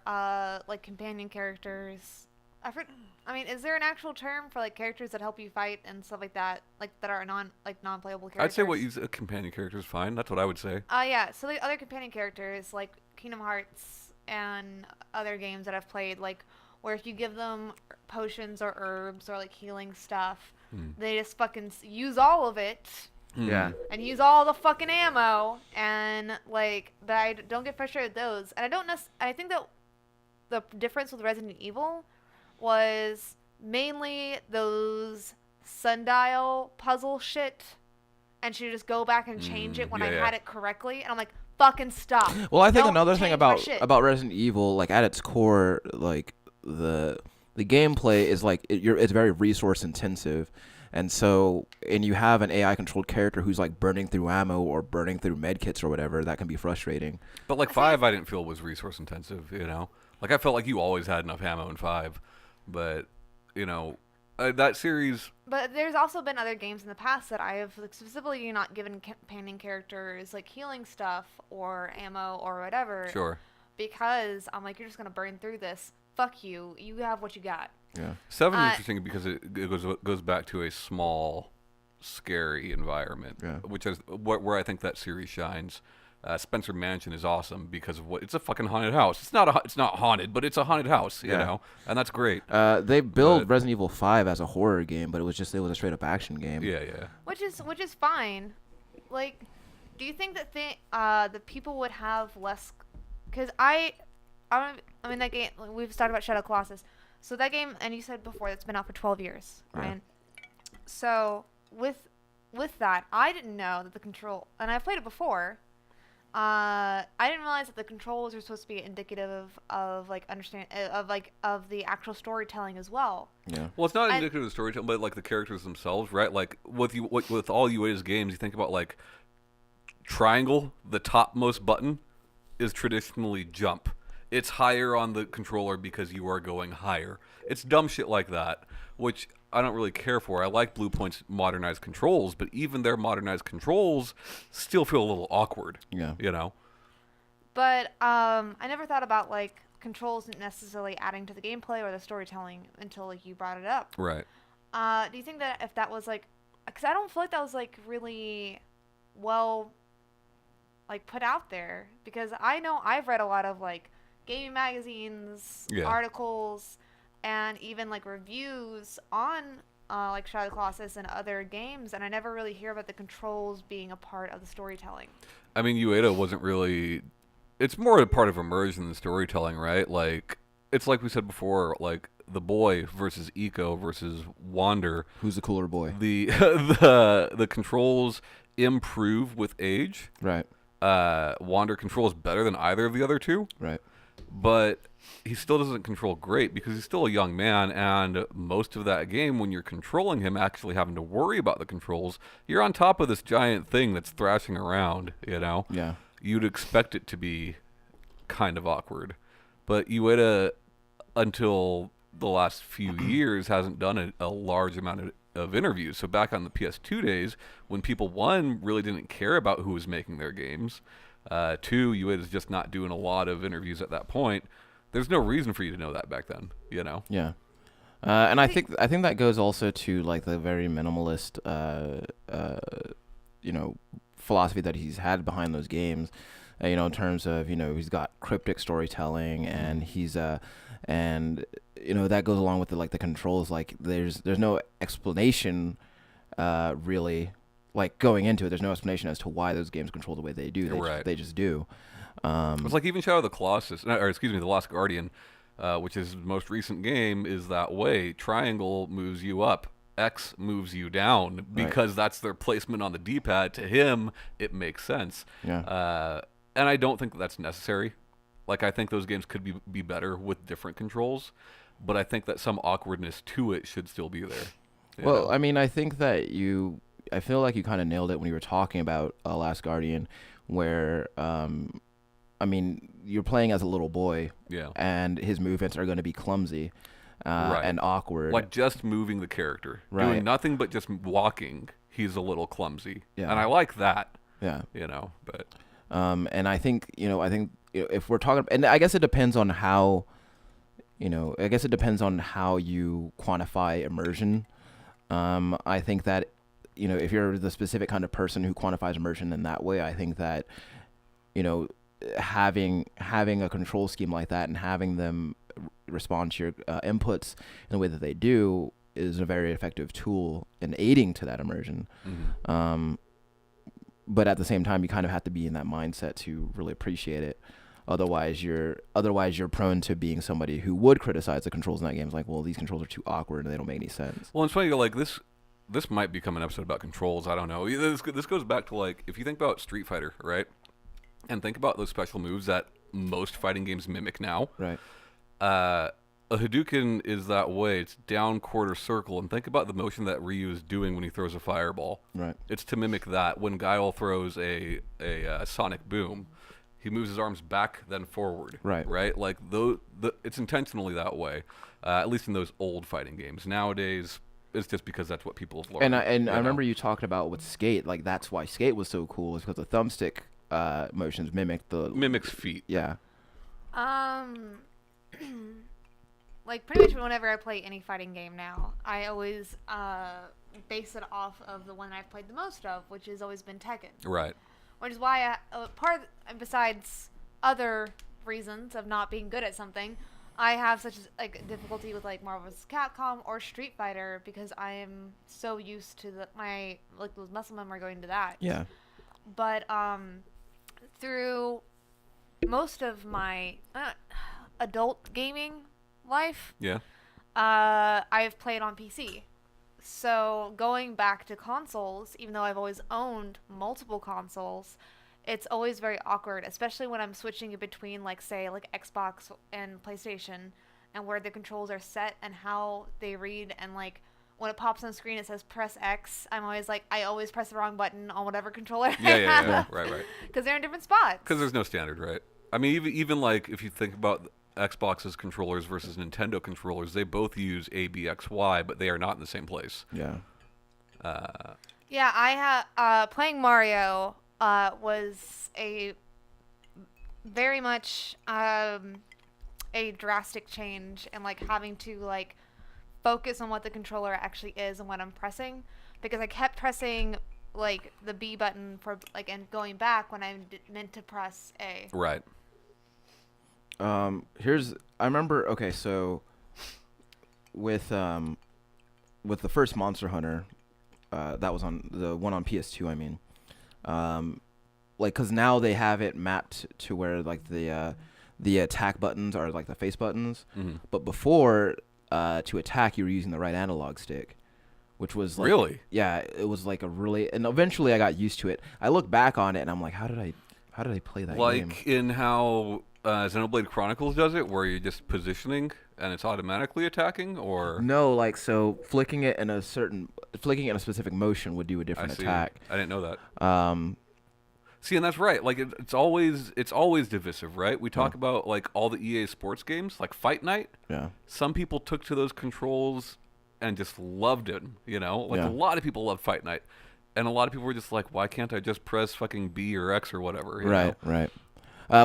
companion characters. Is there an actual term for characters that help you fight and stuff like that, that are non-playable characters? I'd say what a companion character is fine. That's what I would say. Yeah. So the other companion characters, like Kingdom Hearts and other games that I've played, where if you give them potions or herbs or healing stuff, they just fucking use all of it. Yeah. and use all the fucking ammo, and like that I don't get frustrated with those. And I think that the difference with Resident Evil was mainly those sundial puzzle shit, and she would just go back and change it when I had it correctly, and I'm like, fucking stop. Well, I think Don't another thing change my shit. about Resident Evil, like at its core, like the gameplay is like it's very resource intensive, and you have an AI controlled character who's like burning through ammo or burning through med kits or whatever. That can be frustrating. But like 5, I didn't feel was resource intensive. You know, like I felt like you always had enough ammo in 5, but you know, that series. But there's also been other games in the past that I have like, specifically not given companion characters like healing stuff or ammo or whatever. Sure. Because I'm like, you're just gonna burn through this. Fuck you. You have what you got. Yeah. 7 is interesting because it goes back to a small, scary environment, which is where I think that series shines. Spencer Mansion is awesome because of it's a fucking haunted house. It's not haunted, but it's a haunted house, you know, and that's great. They built Resident Evil 5 as a horror game, but it was a straight up action game. Yeah, yeah. Which is fine. Like, do you think that the people would have less? Because I mean that game. We've started about Shadow Colossus, so that game, and you said before it's been out for 12 years, right? So with that, I didn't know that the control, and I've played it before. I didn't realize that the controls are supposed to be indicative of the actual storytelling as well. Yeah. Well, it's not indicative of the storytelling, but like the characters themselves, right? Like with all UA's games, you think about like triangle, the topmost button is traditionally jump. It's higher on the controller because you are going higher. It's dumb shit like that, which I don't really care for. I like Blue Point's modernized controls, but even their modernized controls still feel a little awkward. Yeah. You know? But I never thought about like controls necessarily adding to the gameplay or the storytelling until like you brought it up. Right. Do you think that if that was like, because I don't feel like that was like really well like put out there, because I know I've read a lot of like gaming magazines, articles, and even like reviews on like Shadow Colossus and other games, and I never really hear about the controls being a part of the storytelling. I mean, Ueda wasn't really. It's more a part of immersion than storytelling, right? Like it's like we said before, like the boy versus Eco versus Wander. Who's the cooler boy? The the controls improve with age. Right. Wander controls better than either of the other two. Right. But he still doesn't control great because he's still a young man, and most of that game, when you're controlling him, actually having to worry about the controls, you're on top of this giant thing that's thrashing around, you know? Yeah. You'd expect it to be kind of awkward. But Ueda, until the last few years, hasn't done a large amount of interviews. So back on the PS2 days, when people, one, really didn't care about who was making their games, two, Ueda's just not doing a lot of interviews at that point. There's no reason for you to know that back then, you know? Yeah. And I think that goes also to like the very minimalist, philosophy that he's had behind those games, in terms of, he's got cryptic storytelling, and he's, and that goes along with the controls. Like there's no explanation, really, like going into it. There's no explanation as to why those games control the way they do. They just do. It's like even Shadow of the Colossus, or excuse me, The Lost Guardian, which is his most recent game, is that way. Triangle moves you up, X moves you down, because that's their placement on the D-pad. To him, it makes sense. Yeah. And I don't think that's necessary. Like, I think those games could be better with different controls, but I think that some awkwardness to it should still be there. Well, know? I mean, I think that I feel like you kind of nailed it when you were talking about Last Guardian, where, I mean, you're playing as a little boy, and his movements are going to be clumsy and awkward. Like just moving the character. Doing nothing but just walking, he's a little clumsy. Yeah. And I like that. Yeah. But... and I think, if we're talking, and I guess it depends on how, you quantify immersion. I think that, if you're the specific kind of person who quantifies immersion in that way, I think that, having a control scheme like that and having them respond to your inputs in the way that they do is a very effective tool in aiding to that immersion. Mm-hmm. but at the same time, you kind of have to be in that mindset to really appreciate it. Otherwise, you're prone to being somebody who would criticize the controls in that game. It's like, well, these controls are too awkward and they don't make any sense. Well, it's funny, like this might become an episode about controls. I don't know. This goes back to, like, if you think about Street Fighter, right? And think about those special moves that most fighting games mimic now. Right. A Hadouken is that way. It's down quarter circle. And think about the motion that Ryu is doing when he throws a fireball. Right. It's to mimic that. When Guile throws a sonic boom, he moves his arms back, then forward. Right. Right? Like, it's intentionally that way, at least in those old fighting games. Nowadays, it's just because that's what people have learned. And I remember you talking about with Skate, like, that's why Skate was so cool, is because the thumbstick motions mimics feet. Yeah. Like, pretty much whenever I play any fighting game now, I always base it off of the one I've played the most of, which has always been Tekken. Right. Which is why, besides other reasons of not being good at something, I have such difficulty with like Marvel vs. Capcom or Street Fighter because I am so used to my muscle memory going to that. Yeah. But through most of my adult gaming life, yeah, I've played on PC. So going back to consoles, even though I've always owned multiple consoles, it's always very awkward, especially when I'm switching in between, like, say, like Xbox and PlayStation, and where the controls are set and how they read, and like when it pops on screen it says press X. I'm always like, I always press the wrong button on whatever controller. Yeah. Right. Because they're in different spots. Because there's no standard, right? I mean, even like if you think about Xbox's controllers versus Nintendo controllers, they both use A, B, X, Y, but they are not in the same place. Yeah. Yeah, I have playing Mario was a very much a drastic change, and like having to like focus on what the controller actually is and what I'm pressing, because I kept pressing like the B button for like and going back when I meant to press A. Right. I remember, okay, so with the first Monster Hunter, that was on the one on PS2, I mean, like, cause now they have it mapped to where like the attack buttons are like the face buttons, but before, to attack you were using the right analog stick, which was like, really, yeah, it was like and eventually I got used to it. I look back on it and I'm like, how did I play that game? Like in how Xenoblade Chronicles does it, where you're just positioning and it's automatically attacking, or no, like, so flicking it in a specific motion would do a different attack. I didn't know that. See, and that's right. Like it's always divisive, right? We talk about like all the EA Sports games, like Fight Night. Yeah. Some people took to those controls and just loved it. You know, like a lot of people love Fight Night, and a lot of people were just like, why can't I just press fucking B or X or whatever? You know? Right.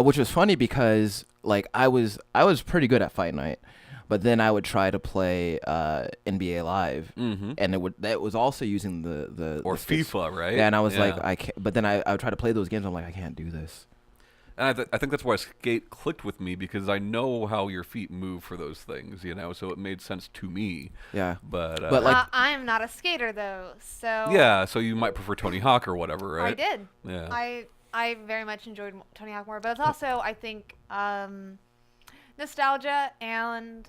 Which was funny because like I was pretty good at Fight Night, but then I would try to play NBA Live, and that was also using the FIFA, right? Yeah, and I was like, I can't. But then I would try to play those games. I'm like, I can't do this. And I think that's why Skate clicked with me, because I know how your feet move for those things, you know. So it made sense to me. Yeah. But like, I'm not a skater though, so yeah. So you might prefer Tony Hawk or whatever, right? I did. Yeah. I very much enjoyed Tony Hawk more, but it's also, I think, nostalgia and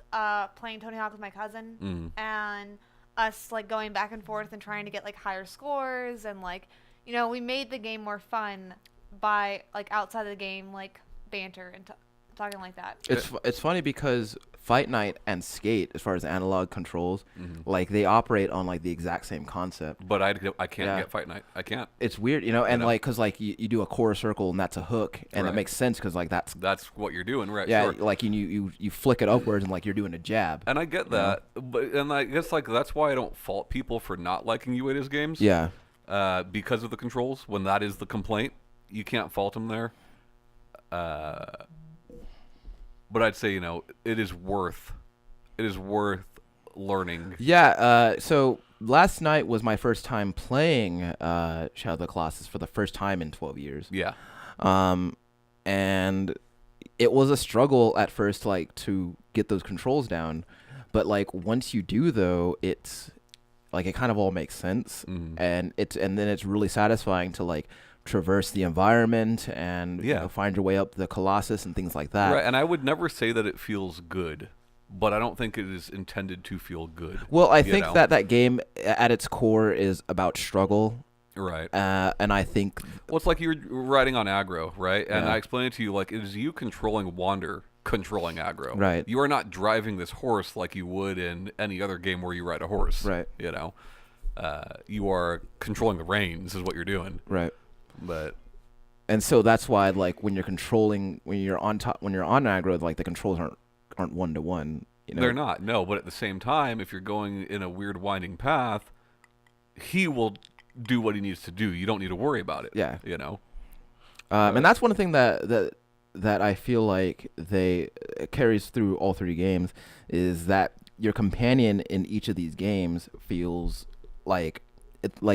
playing Tony Hawk with my cousin and us like going back and forth and trying to get like higher scores, and like, you know, we made the game more fun by like outside of the game, like banter and talking like that. It's funny because Fight Night and Skate, as far as analog controls, like they operate on like the exact same concept. But I can't get Fight Night. I can't. It's weird, you know, and like, cause like you do a quarter circle and that's a hook, and it makes sense because like that's what you're doing, right? Yeah, sure. like you flick it upwards and like you're doing a jab. And I get that, but I guess like that's why I don't fault people for not liking Ueda's games. Yeah. Because of the controls, when that is the complaint, you can't fault them there. But I'd say, you know, it is worth learning. Yeah. So last night was my first time playing Shadow of the Colossus for the first time in 12 years. Yeah. And it was a struggle at first, like, to get those controls down. But like once you do, though, it's like it kind of all makes sense, and then it's really satisfying to like traverse the environment and find your way up the Colossus and things like that. Right, and I would never say that it feels good, but I don't think it is intended to feel good. Well, I think that game at its core is about struggle. Right. And I think... Well, it's like you're riding on aggro, right? And I explained it to you, like, it is you controlling Wander, controlling aggro. Right. You are not driving this horse like you would in any other game where you ride a horse. Right. You know? You are controlling the reins is what you're doing. Right. But... And so that's why, like, when you're on aggro, like, the controls aren't one-to-one. You know? They're not, no. But at the same time, if you're going in a weird winding path, he will... do what he needs to do. You don't need to worry about it. Yeah. You know? And that's one thing that I feel like it carries through all 3 games is that your companion in each of these games feels like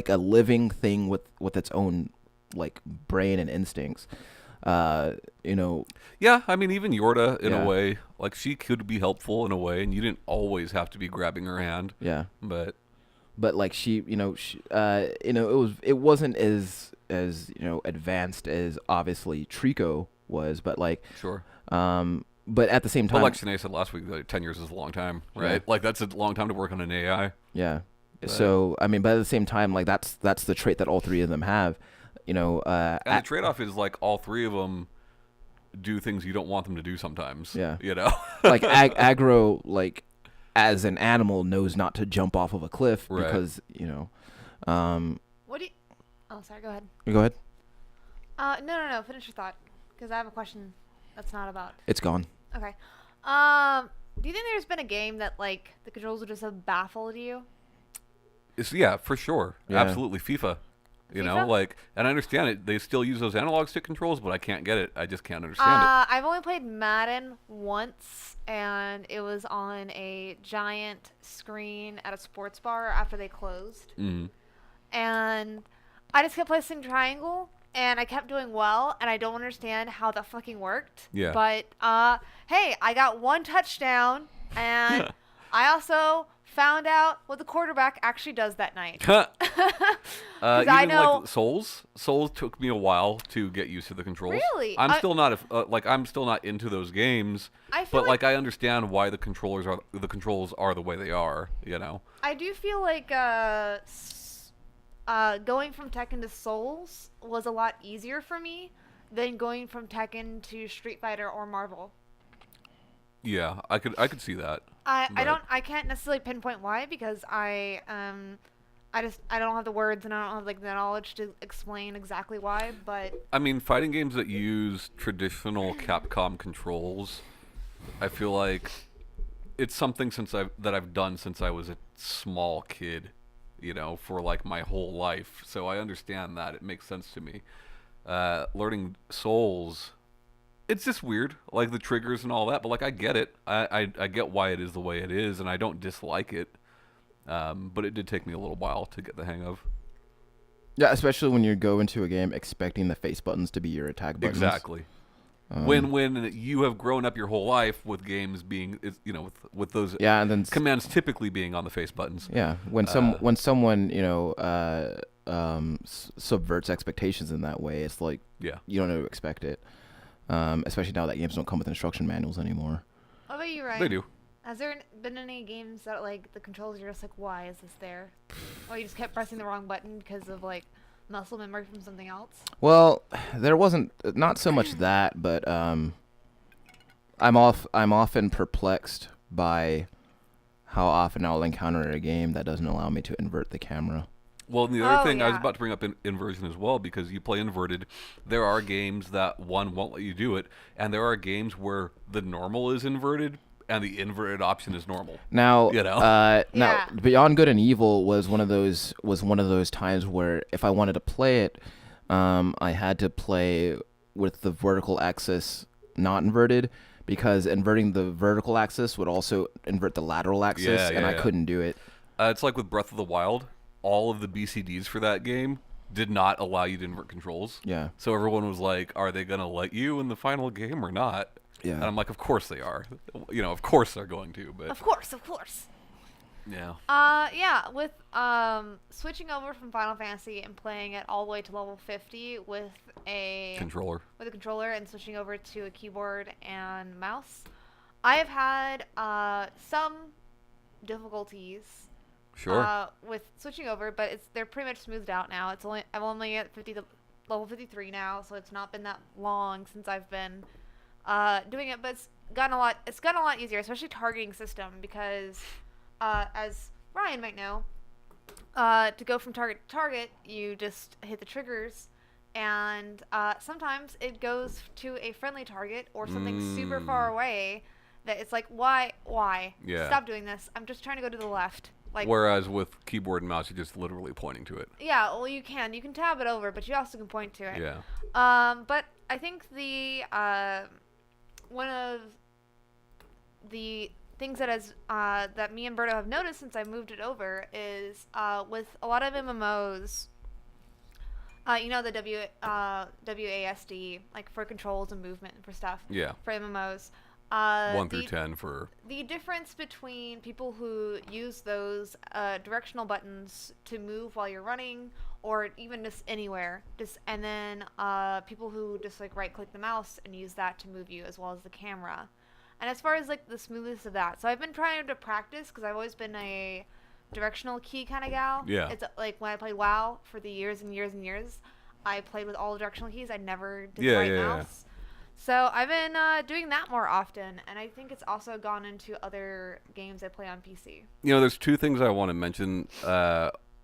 a living thing with its own like brain and instincts. You know. Yeah, I mean even Yorda in a way, like she could be helpful in a way and you didn't always have to be grabbing her hand. Yeah. But like it wasn't as advanced as obviously Trico was, but like sure. But at the same time, but like Shanee said last week, like 10 years is a long time, right? Yeah. Like that's a long time to work on an AI. Yeah. But, so I mean, but at the same time, like that's the trait that all 3 of them have. You know. And the trade-off is like all 3 of them do things you don't want them to do sometimes. Yeah. You know. Like aggro, like. As an animal knows not to jump off of a cliff because What do you... Oh, sorry. Go ahead. You go ahead. No. Finish your thought, because I have a question that's not about... It's gone. Okay. Do you think there's been a game that, like, the controls would just have baffled you? Yeah, for sure. Yeah. Absolutely. FIFA. You know, like, and I understand it. They still use those analog stick controls, but I can't get it. I just can't understand it. I've only played Madden once, and it was on a giant screen at a sports bar after they closed. Mm-hmm. And I just kept pressing triangle, and I kept doing well, and I don't understand how that fucking worked. Yeah. But, hey, I got 1 touchdown, and I also found out what the quarterback actually does that night. I know like Souls took me a while to get used to the controls. Really? I'm still not I'm still not into those games. But like I understand why the controls are the way they are. You know. I do feel like going from Tekken to Souls was a lot easier for me than going from Tekken to Street Fighter or Marvel. Yeah, I could see that. I can't necessarily pinpoint why, because I don't have the words and I don't have like the knowledge to explain exactly why, but I mean, fighting games that use traditional Capcom controls, I feel like it's something that I've done since I was a small kid, you know, for like my whole life. So I understand that. It makes sense to me. Learning Souls, it's just weird, like the triggers and all that, but like I get it. I get why it is the way it is, and I don't dislike it. But it did take me a little while to get the hang of. Yeah, especially when you go into a game expecting the face buttons to be your attack buttons. Exactly. When you have grown up your whole life with games being, you know, with those and then commands typically being on the face buttons. Yeah, when someone you know subverts expectations in that way, it's like you don't know to expect it. Especially now that games don't come with instruction manuals anymore. What about you, Ryan? They do. Has there been any games that like the controls you're just like, why is this there? Or you just kept pressing the wrong button because of like muscle memory from something else? Well, there wasn't not so much that, but I'm often perplexed by how often I'll encounter a game that doesn't allow me to invert the camera. Well, and the other thing, I was about to bring up Inversion as well, because you play inverted. There are games that, one, won't let you do it, and there are games where the normal is inverted, and the inverted option is normal. Now, you know? Now, Beyond Good and Evil was one of those times where if I wanted to play it, I had to play with the vertical axis not inverted, because inverting the vertical axis would also invert the lateral axis, and I couldn't do it. It's like with Breath of the Wild. All of the BCDs for that game did not allow you to invert controls. Yeah. So everyone was like, are they going to let you in the final game or not? Yeah. And I'm like, of course they are. You know, of course they're going to. But Of course. Yeah. Yeah, with switching over from Final Fantasy and playing it all the way to level 50 with a controller and switching over to a keyboard and mouse, I have had some difficulties. Sure. With switching over, but they're pretty much smoothed out now. I'm only at level 53 now, so it's not been that long since I've been doing it, but it's gotten a lot easier, especially targeting system, because as Ryan might know, to go from target to target, you just hit the triggers, and sometimes it goes to a friendly target or something super far away that it's like, why? Yeah. Stop doing this. I'm just trying to go to the left. Like, whereas with keyboard and mouse, you're just literally pointing to it. Yeah, well, you can tab it over, but you also can point to it. Yeah. But I think the one of the things that me and Berto have noticed since I moved it over is with a lot of MMOs, the WASD, like for controls and movement and for stuff. Yeah. For MMOs. 1 through 10 for... The difference between people who use those directional buttons to move while you're running, or even just anywhere, and then people who just like right-click the mouse and use that to move you, as well as the camera. And as far as like the smoothness of that, so I've been trying to practice because I've always been a directional key kind of gal. Yeah. It's like when I played WoW for the years and years and years, I played with all the directional keys. I never did the right mouse. So I've been doing that more often, and I think it's also gone into other games I play on PC. There's two things I want to mention.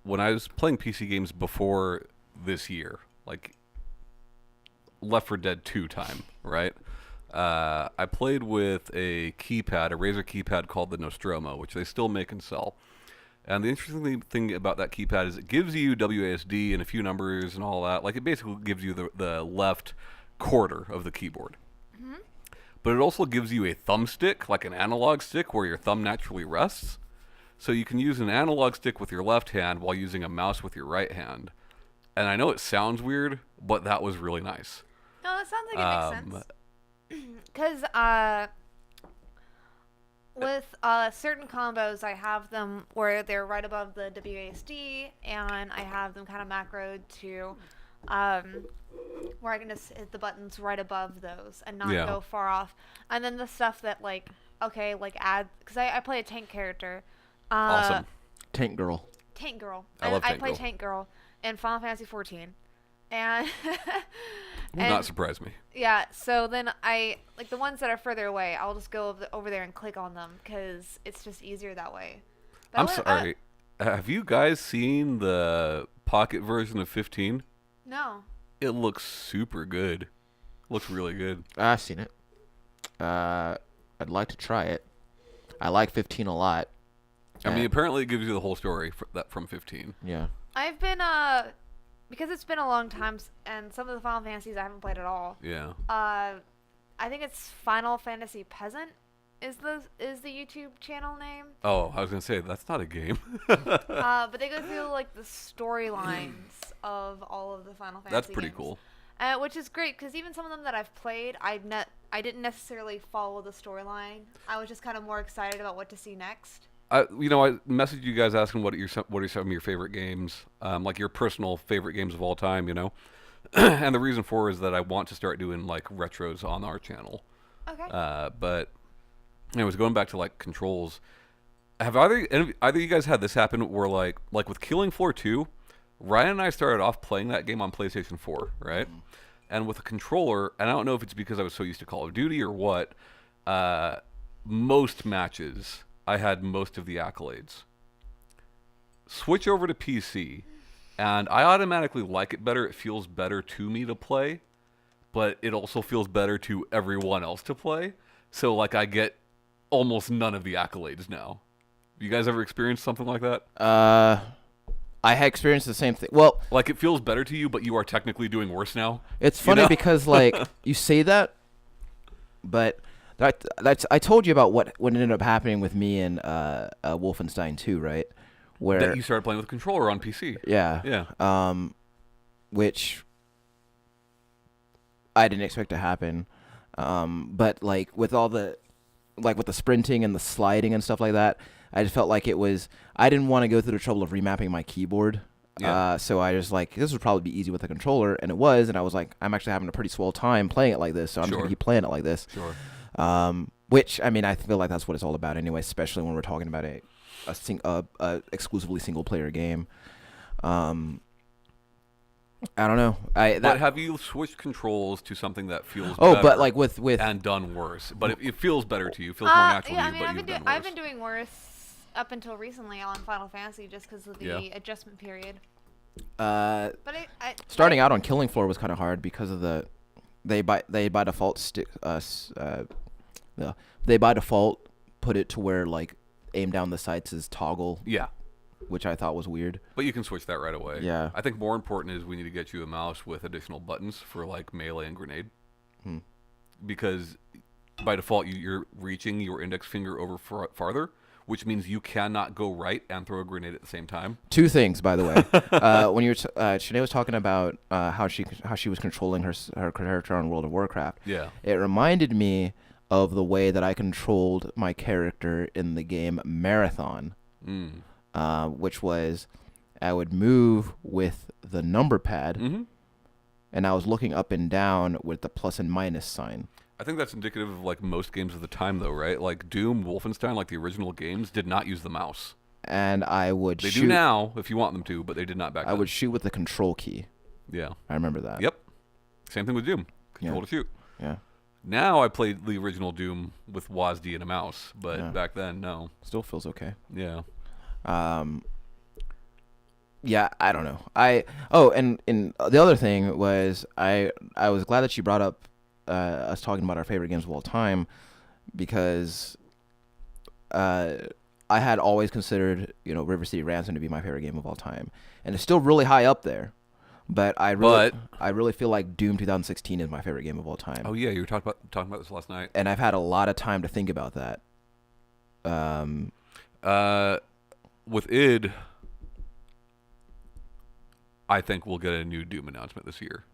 When I was playing PC games before this year, like Left 4 Dead 2 time, right? I played with a Razer keypad called the Nostromo, which they still make and sell. And the interesting thing about that keypad is it gives you WASD and a few numbers and all that. Like, it basically gives you the left quarter of the keyboard. Mm-hmm. But it also gives you a thumbstick, like an analog stick where your thumb naturally rests. So you can use an analog stick with your left hand while using a mouse with your right hand. And I know it sounds weird, but that was really nice. No, that sounds like it makes sense. Because with certain combos, I have them where they're right above the WASD, and I have them kind of macroed to where I can just hit the buttons right above those and not go far off. And then the stuff that add, because I play a tank character. Awesome. Tank girl. I love Tank Girl. I play Tank Girl in Final Fantasy 14. And would not surprise me. Yeah, so then I, like the ones that are further away, I'll just go over there and click on them because it's just easier that way. But I'm sorry. Have you guys seen the pocket version of 15? No. It looks super good. Looks really good. I've seen it. I'd like to try it. I like 15 a lot. I mean, apparently it gives you the whole story from 15. Yeah. I've been, because it's been a long time, and some of the Final Fantasies I haven't played at all. Yeah. I think it's Final Fantasy Peasant is the YouTube channel name. Oh, I was gonna say that's not a game. But they go through like the storylines of all of the Final Fantasy. That's pretty games. cool. Which is great because even some of them that I've played, I didn't necessarily follow the storyline. I was just kind of more excited about what to see next. I messaged you guys asking what are some of your favorite games, like your personal favorite games of all time, and the reason for is that I want to start doing like retros on our channel. Okay. But anyways, going back to like controls, have either of you guys had this happen where like with Killing Floor 2, Ryan and I started off playing that game on PlayStation 4, right? Mm-hmm. And with a controller, and I don't know if it's because I was so used to Call of Duty or what, most matches I had most of the accolades. Switch over to PC, and I automatically like it better. It feels better to me to play, but it also feels better to everyone else to play. So, like, I get almost none of the accolades now. You guys ever experienced something like that? I had experienced the same thing. Well, like, it feels better to you, but you are technically doing worse now? It's funny because, like, you say that, but... I told you about what ended up happening with me and Wolfenstein 2, right? Where that you started playing with a controller on PC. Yeah. Yeah. Which I didn't expect to happen. But like with all the with the sprinting and the sliding and stuff like that, I just felt like I didn't want to go through the trouble of remapping my keyboard. Yeah. So I just like, this would probably be easy with a controller, and it was, and I was like, I'm actually having a pretty swell time playing it like this, so I'm just going to keep playing it like this. Sure. Which, I mean, I feel like that's what it's all about anyway, especially when we're talking about a exclusively single-player game. I don't know. But have you switched controls to something that feels better? But like with and done worse. But it feels better to you. It feels more natural yeah, to you, but you've done worse. I've been doing worse up until recently on Final Fantasy just because of the adjustment period. But starting out on Killing Floor was kind of hard because of they by default they by default put it to where like aim down the sights is toggle. Yeah. Which I thought was weird. But you can switch that right away. Yeah. I think more important is we need to get you a mouse with additional buttons for like melee and grenade. Because by default you're reaching your index finger over farther, which means you cannot go right and throw a grenade at the same time. Two things, by the way. When Shanee was talking about how she was controlling her character on World of Warcraft. Yeah. It reminded me of the way that I controlled my character in the game Marathon. Which was I would move with the number pad, and I was looking up and down with the plus and minus sign. I think that's indicative of like most games of the time, though, right? Like Doom, Wolfenstein, like the original games, did not use the mouse. And I would They do now, if you want them to, but they did not back then. I would shoot with the control key. Yeah. I remember that. Yep. Same thing with Doom. Control to shoot. Yeah. Now I played the original Doom with WASD and a mouse, but back then, no. Still feels okay. Yeah. Yeah, I don't know. And the other thing was I was glad that you brought up us talking about our favorite games of all time, because I had always considered River City Ransom to be my favorite game of all time, and it's still really high up there. But I really feel like Doom 2016 is my favorite game of all time. Oh yeah, you were talking about this last night. And I've had a lot of time to think about that. With id, I think we'll get a new Doom announcement this year.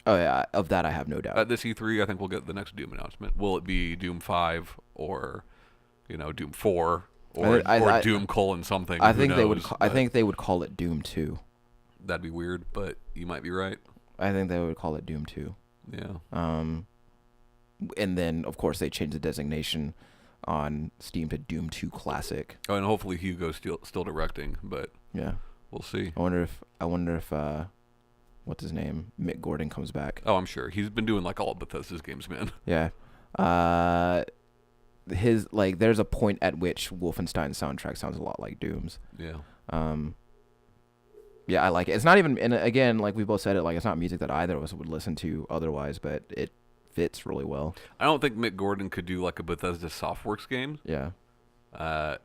Oh yeah, of that I have no doubt. At this E3, I think we'll get the next Doom announcement. Will it be Doom 5 or, Doom 4 or Doom colon something? I think they would. I think they would call it Doom 2. That'd be weird, but you might be right. I think they would call it Doom 2. Yeah. And then of course they changed the designation on Steam to Doom 2 Classic. Oh, and hopefully Hugo's still directing, but yeah, we'll see. I wonder if what's his name, Mick Gordon comes back. Oh, I'm sure he's been doing like all Bethesda's games, man. Yeah. There's a point at which Wolfenstein's soundtrack sounds a lot like Doom's. Yeah. Yeah, I like it. It's not even, and again, like we both said it, like it's not music that either of us would listen to otherwise, but it fits really well. I don't think Mick Gordon could do like a Bethesda Softworks game. Yeah.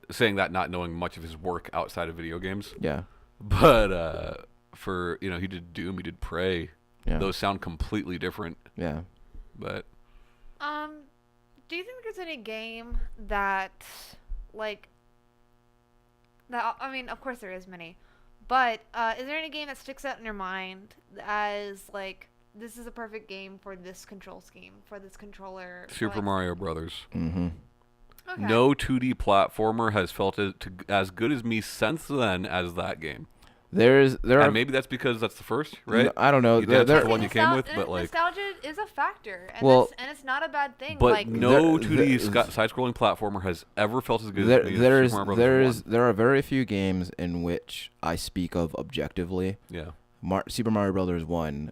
Saying that, not knowing much of his work outside of video games. Yeah. But for he did Doom, he did Prey. Yeah. Those sound completely different. Yeah. But do you think there's any game that I mean, of course there is many, but is there any game that sticks out in your mind as like, this is a perfect game for this control scheme, for this controller? Super Mario Brothers. Mm-hmm. Okay. No 2D platformer has felt as good as me since then as that game. And maybe that's because that's the first, right? I don't know. That's the one you came with, but like nostalgia is a factor, and it's not a bad thing. But like, no 2D side-scrolling platformer has ever felt as good as me as Super Mario Brothers 1. There are very few games in which I speak of objectively. Yeah. Super Mario Brothers 1,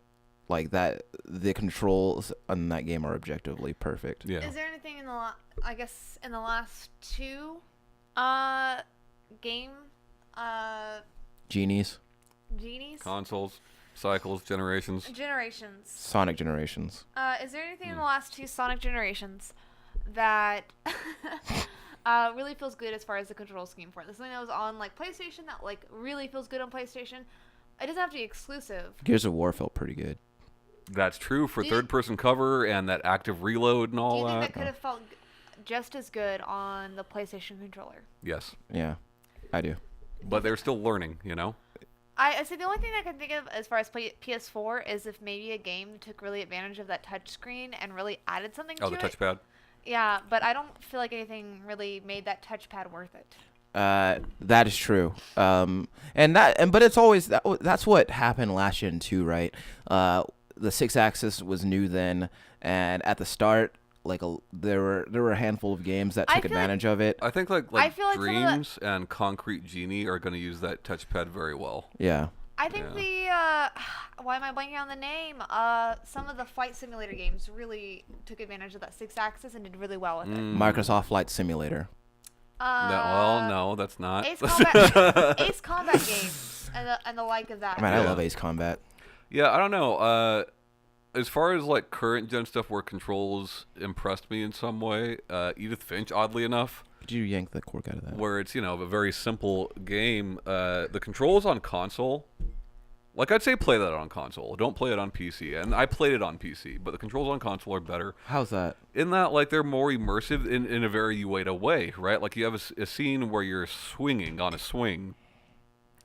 like that, the controls on that game are objectively perfect. Yeah. Is there anything in the last two game Genies. Consoles, cycles, generations. Sonic Generations. Is there anything in the last two Sonic Generations that really feels good as far as the control scheme for it? There's something that was on like PlayStation that like really feels good on PlayStation. It doesn't have to be exclusive. Gears of War felt pretty good. That's true for third-person cover and that active reload and all that. Do you think that could have felt just as good on the PlayStation controller? Yes. Yeah, I do. But they're still learning, I say the only thing I can think of as far as PS4 is if maybe a game took really advantage of that touch screen and really added something to it. Oh, the touchpad? Yeah, but I don't feel like anything really made that touchpad worth it. That is true. But it's always that's what happened last gen too, right? The 6-axis was new then, and at the start, like there were a handful of games that took advantage of it. I think like I feel like Dreams and Concrete Genie are going to use that touchpad very well. Yeah. I think why am I blanking on the name? Some of the flight simulator games really took advantage of that 6-axis and did really well with it. Microsoft Flight Simulator. No, that's not. Ace Combat games and the like of that. Man, I love Ace Combat. Yeah, I don't know. As far as like current gen stuff where controls impressed me in some way, Edith Finch, oddly enough. Did you yank the cork out of that? Where it's, a very simple game. The controls on console, like I'd say play that on console. Don't play it on PC. And I played it on PC, but the controls on console are better. How's that? In that, like, they're more immersive in a very Ueda way, right? Like, you have a scene where you're swinging on a swing.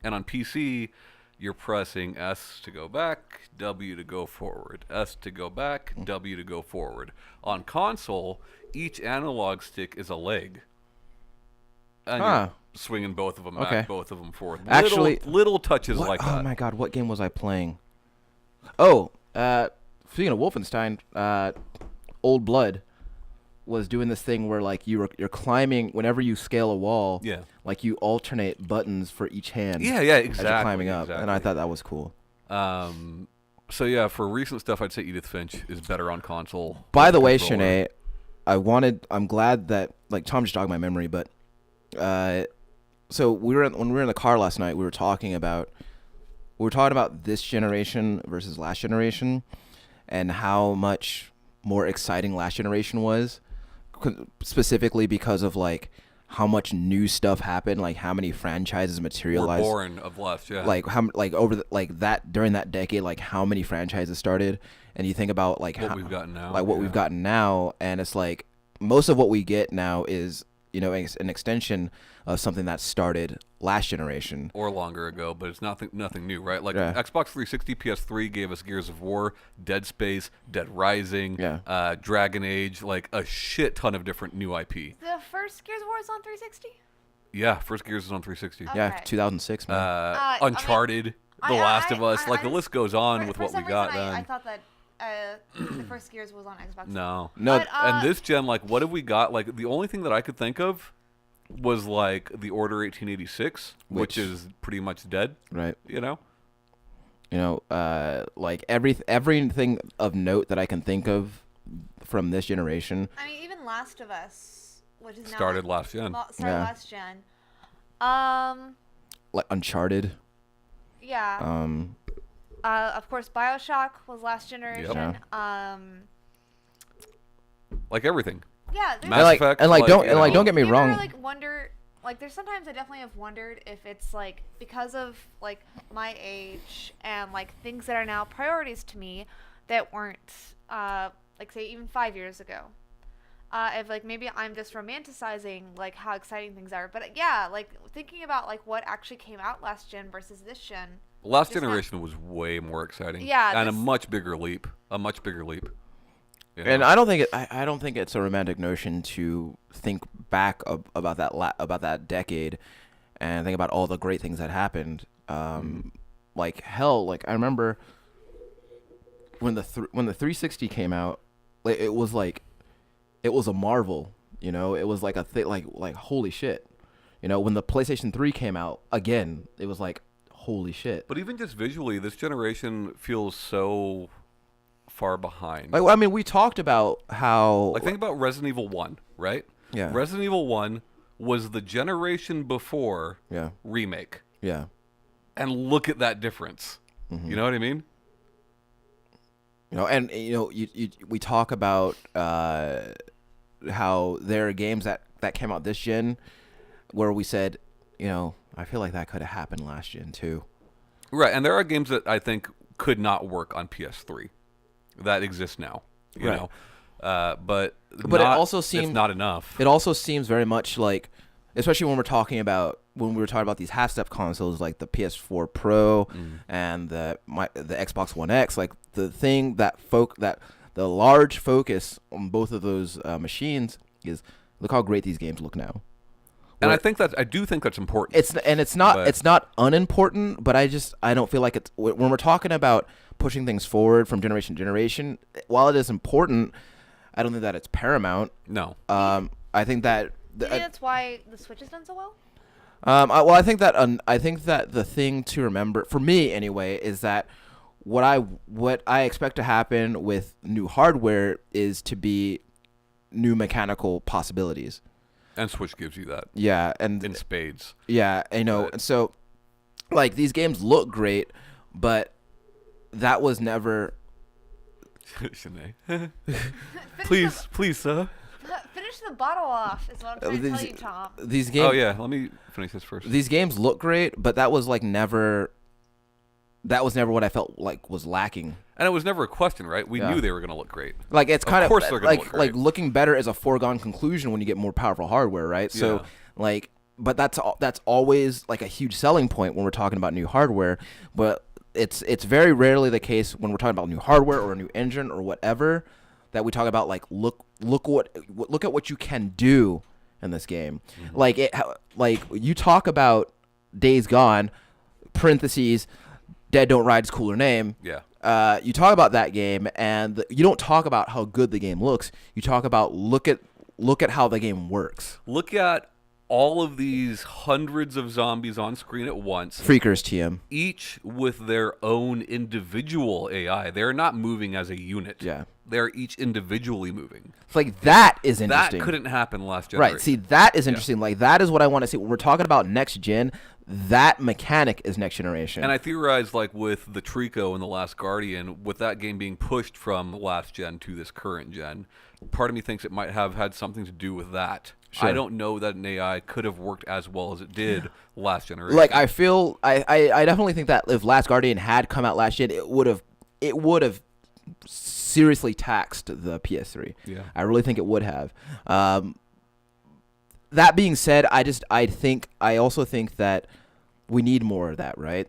And on PC, you're pressing S to go back, W to go forward, S to go back, W to go forward. On console, each analog stick is a leg. And you're swinging both of them back, both of them forth. Actually, little touches like that. Oh my god, what game was I playing? Oh, speaking of Wolfenstein, Old Blood was doing this thing where like you're climbing whenever you scale a wall. Yeah. Like you alternate buttons for each hand. Yeah, exactly. As you're climbing up, and I thought that was cool. So yeah, for recent stuff, I'd say Edith Finch is better on console. By the way, Shanee, I'm glad that like Tom just jogged my memory, but so when we were in the car last night, we were talking about this generation versus last generation, and how much more exciting last generation was, specifically because of like how much new stuff happened, like how many franchises materialized. We're born of left, yeah. Like how during that decade, like how many franchises started, and you think about like we've gotten now, we've gotten now, and it's like most of what we get now is an extension of something that started last generation or longer ago, but it's nothing new, right? Like Xbox 360, PS3 gave us Gears of War, Dead Space, Dead Rising, Dragon Age, like a shit ton of different new IP. The first Gears of War is on 360? Yeah, first Gears is on 360. Okay. Yeah, 2006, man. Uncharted, The Last of Us, like the list goes on with what we got then. I thought that the first Gears was on Xbox. No. But, and this gen, like, what have we got? Like, the only thing that I could think of was, like, the Order 1886, which is pretty much dead. Right. Like, everything of note that I can think of from this generation. I mean, even Last of Us, which is started last gen. Last gen. Like Uncharted. Yeah. Of course, BioShock was last generation. Yep. Like everything. Yeah. Mass Effect. Don't get me wrong. There's sometimes I definitely have wondered if it's like because of like my age and like things that are now priorities to me that weren't like say even 5 years ago. If like maybe I'm just romanticizing like how exciting things are, but yeah, like thinking about like what actually came out last gen versus this gen. Last generation was way more exciting. Yeah, and a much bigger leap. And I don't think it's a romantic notion to think back about that decade and think about all the great things that happened. Like hell, like I remember when the 360 came out, like it was a marvel, it was like a thing, like holy shit. When the PlayStation 3 came out, again, it was like holy shit. But even just visually, this generation feels so far behind. Like, I mean, we talked about how... Like, think about Resident Evil 1, right? Yeah. Resident Evil 1 was the generation before Remake. Yeah. And look at that difference. Mm-hmm. You know what I mean? We talk about how there are games that came out this gen where we said, I feel like that could have happened last gen too. Right, and there are games that I think could not work on PS3 that exist now. You know, but it also seems it's not enough. It also seems very much like, especially when we were talking about these half-step consoles like the PS4 Pro and the Xbox One X, like the thing that the large focus on both of those machines is look how great these games look now. And I do think that's important. It's not unimportant, but I don't feel like it's when we're talking about pushing things forward from generation to generation. While it is important, I don't think that it's paramount. No. I think that Do you think that's why the Switch has done so well? I think that the thing to remember for me anyway is that what I expect to happen with new hardware is to be new mechanical possibilities. And Switch gives you that. Yeah, and in spades. Yeah, I know. And so, like, these games look great, but that was never. Shanee. please, sir. Finish the bottle off. Is what I'm trying to tell you, Tom. These games. Oh yeah, let me finish this first. These games look great, but that was like never. That was never what I felt like was lacking. And it was never a question, right? We knew they were going to look great. Like it's kind of course they're gonna look great. Like looking better is a foregone conclusion when you get more powerful hardware, right? So like, but that's always like a huge selling point when we're talking about new hardware. But it's very rarely the case when we're talking about new hardware or a new engine or whatever that we talk about like look at what you can do in this game. Mm-hmm. Like you talk about Days Gone, parentheses, Dead Don't Ride's cooler name. Yeah. You talk about that game, and you don't talk about how good the game looks. You talk about look at how the game works. Look at all of these hundreds of zombies on screen at once. Freakers, TM. Each with their own individual AI. They're not moving as a unit. Yeah. They're each individually moving. It's like that is interesting. That couldn't happen last generation. Right. See, that is interesting. Yeah. Like that is what I want to see. When we're talking about next gen, that mechanic is next generation. And I theorize, like with the Trico and the Last Guardian, with that game being pushed from last gen to this current gen, part of me thinks it might have had something to do with that. Sure. I don't know that an AI could have worked as well as it did last generation. Like I feel, I definitely think that if Last Guardian had come out last gen, it would have seriously taxed the PS3. Yeah, I really think it would have. That being said, I also think that we need more of that, right?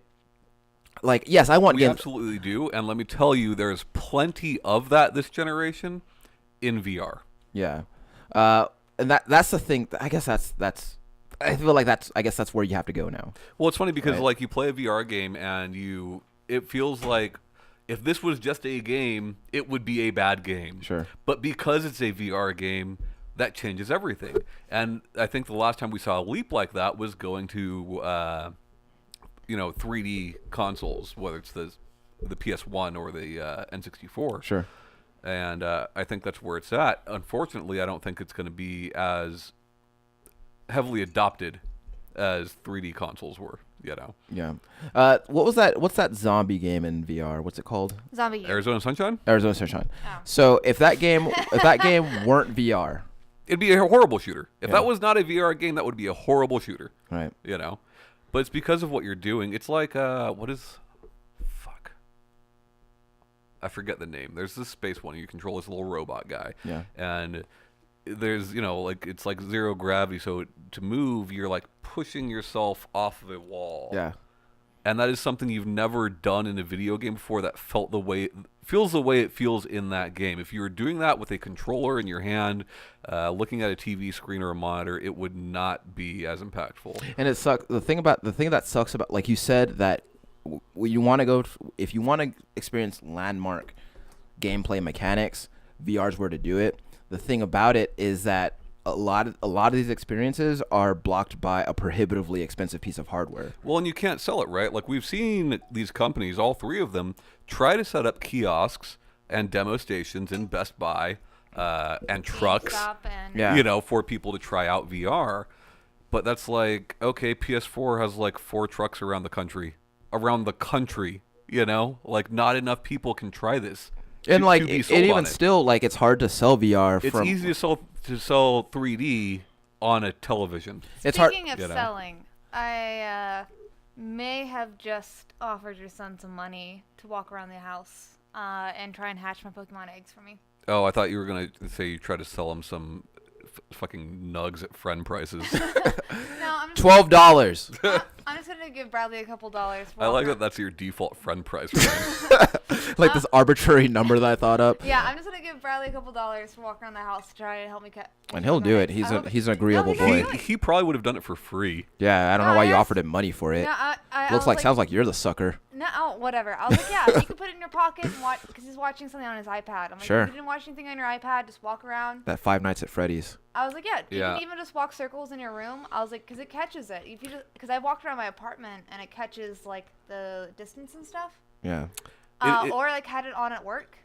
Like, yes, I want. We absolutely do, and let me tell you, there's plenty of that this generation in VR. Yeah, and that's the thing. I guess that's. I feel like that's. I guess that's where you have to go now. Well, it's funny because like you play a VR game and it feels like if this was just a game, it would be a bad game. Sure. But because it's a VR game, that changes everything. And I think the last time we saw a leap like that was going to, 3D consoles, whether it's the PS1 or the N64. Sure. And I think that's where it's at. Unfortunately, I don't think it's going to be as heavily adopted as 3D consoles were. Yeah. What was that? What's that zombie game in VR? What's it called? Zombie game. Arizona Sunshine. Oh. So if that game weren't VR, it'd be a horrible shooter. If that was not a VR game, that would be a horrible shooter. Right. But it's because of what you're doing. It's like I forget the name. There's this space one. You control this little robot guy. Yeah. And there's, it's like zero gravity. So to move, you're like pushing yourself off of a wall. Yeah. And that is something you've never done in a video game before that feels the way it feels in that game. If you were doing that with a controller in your hand, looking at a TV screen or a monitor, it would not be as impactful. And it sucks. The thing that sucks about, like you said, that if you want to experience landmark gameplay mechanics, VR's where to do it. The thing about it is that a lot of these experiences are blocked by a prohibitively expensive piece of hardware. Well, and you can't sell it, right? Like we've seen these companies, all three of them, try to set up kiosks and demo stations in Best Buy and trucks, for people to try out VR. But that's like, okay, PS4 has like 4 trucks around the country, like not enough people can try this. And like, even still, like, it's hard to sell VR. It's easy to sell 3D on a television. Speaking of selling, I may have just offered your son some money to walk around the house and try and hatch my Pokemon eggs for me. Oh, I thought you were gonna say you try to sell him some fucking nugs at friend prices. No, I'm just $12. I'm just gonna gonna give Bradley a couple dollars. I like that. That's your default friend price. Right? Like this arbitrary number that I thought up. Yeah, I'm just gonna give Bradley a couple dollars for walking around the house to try to help me cut. And he'll do it. He's an agreeable No, he's boy. He probably would have done it for free. Yeah, I don't know why you offered him money for it. No, Sounds like you're the sucker. No, whatever. I was like, yeah, you can put it in your pocket and watch, because he's watching something on his iPad. I'm like, Sure. if you didn't watch anything on your iPad, just walk around. That Five Nights at Freddy's. I was like, yeah, you Yeah. can even just walk circles in your room. I was like, because it catches it. If you just, because I walked around my apartment and it catches like the distance and stuff. Yeah. Or like had it on at work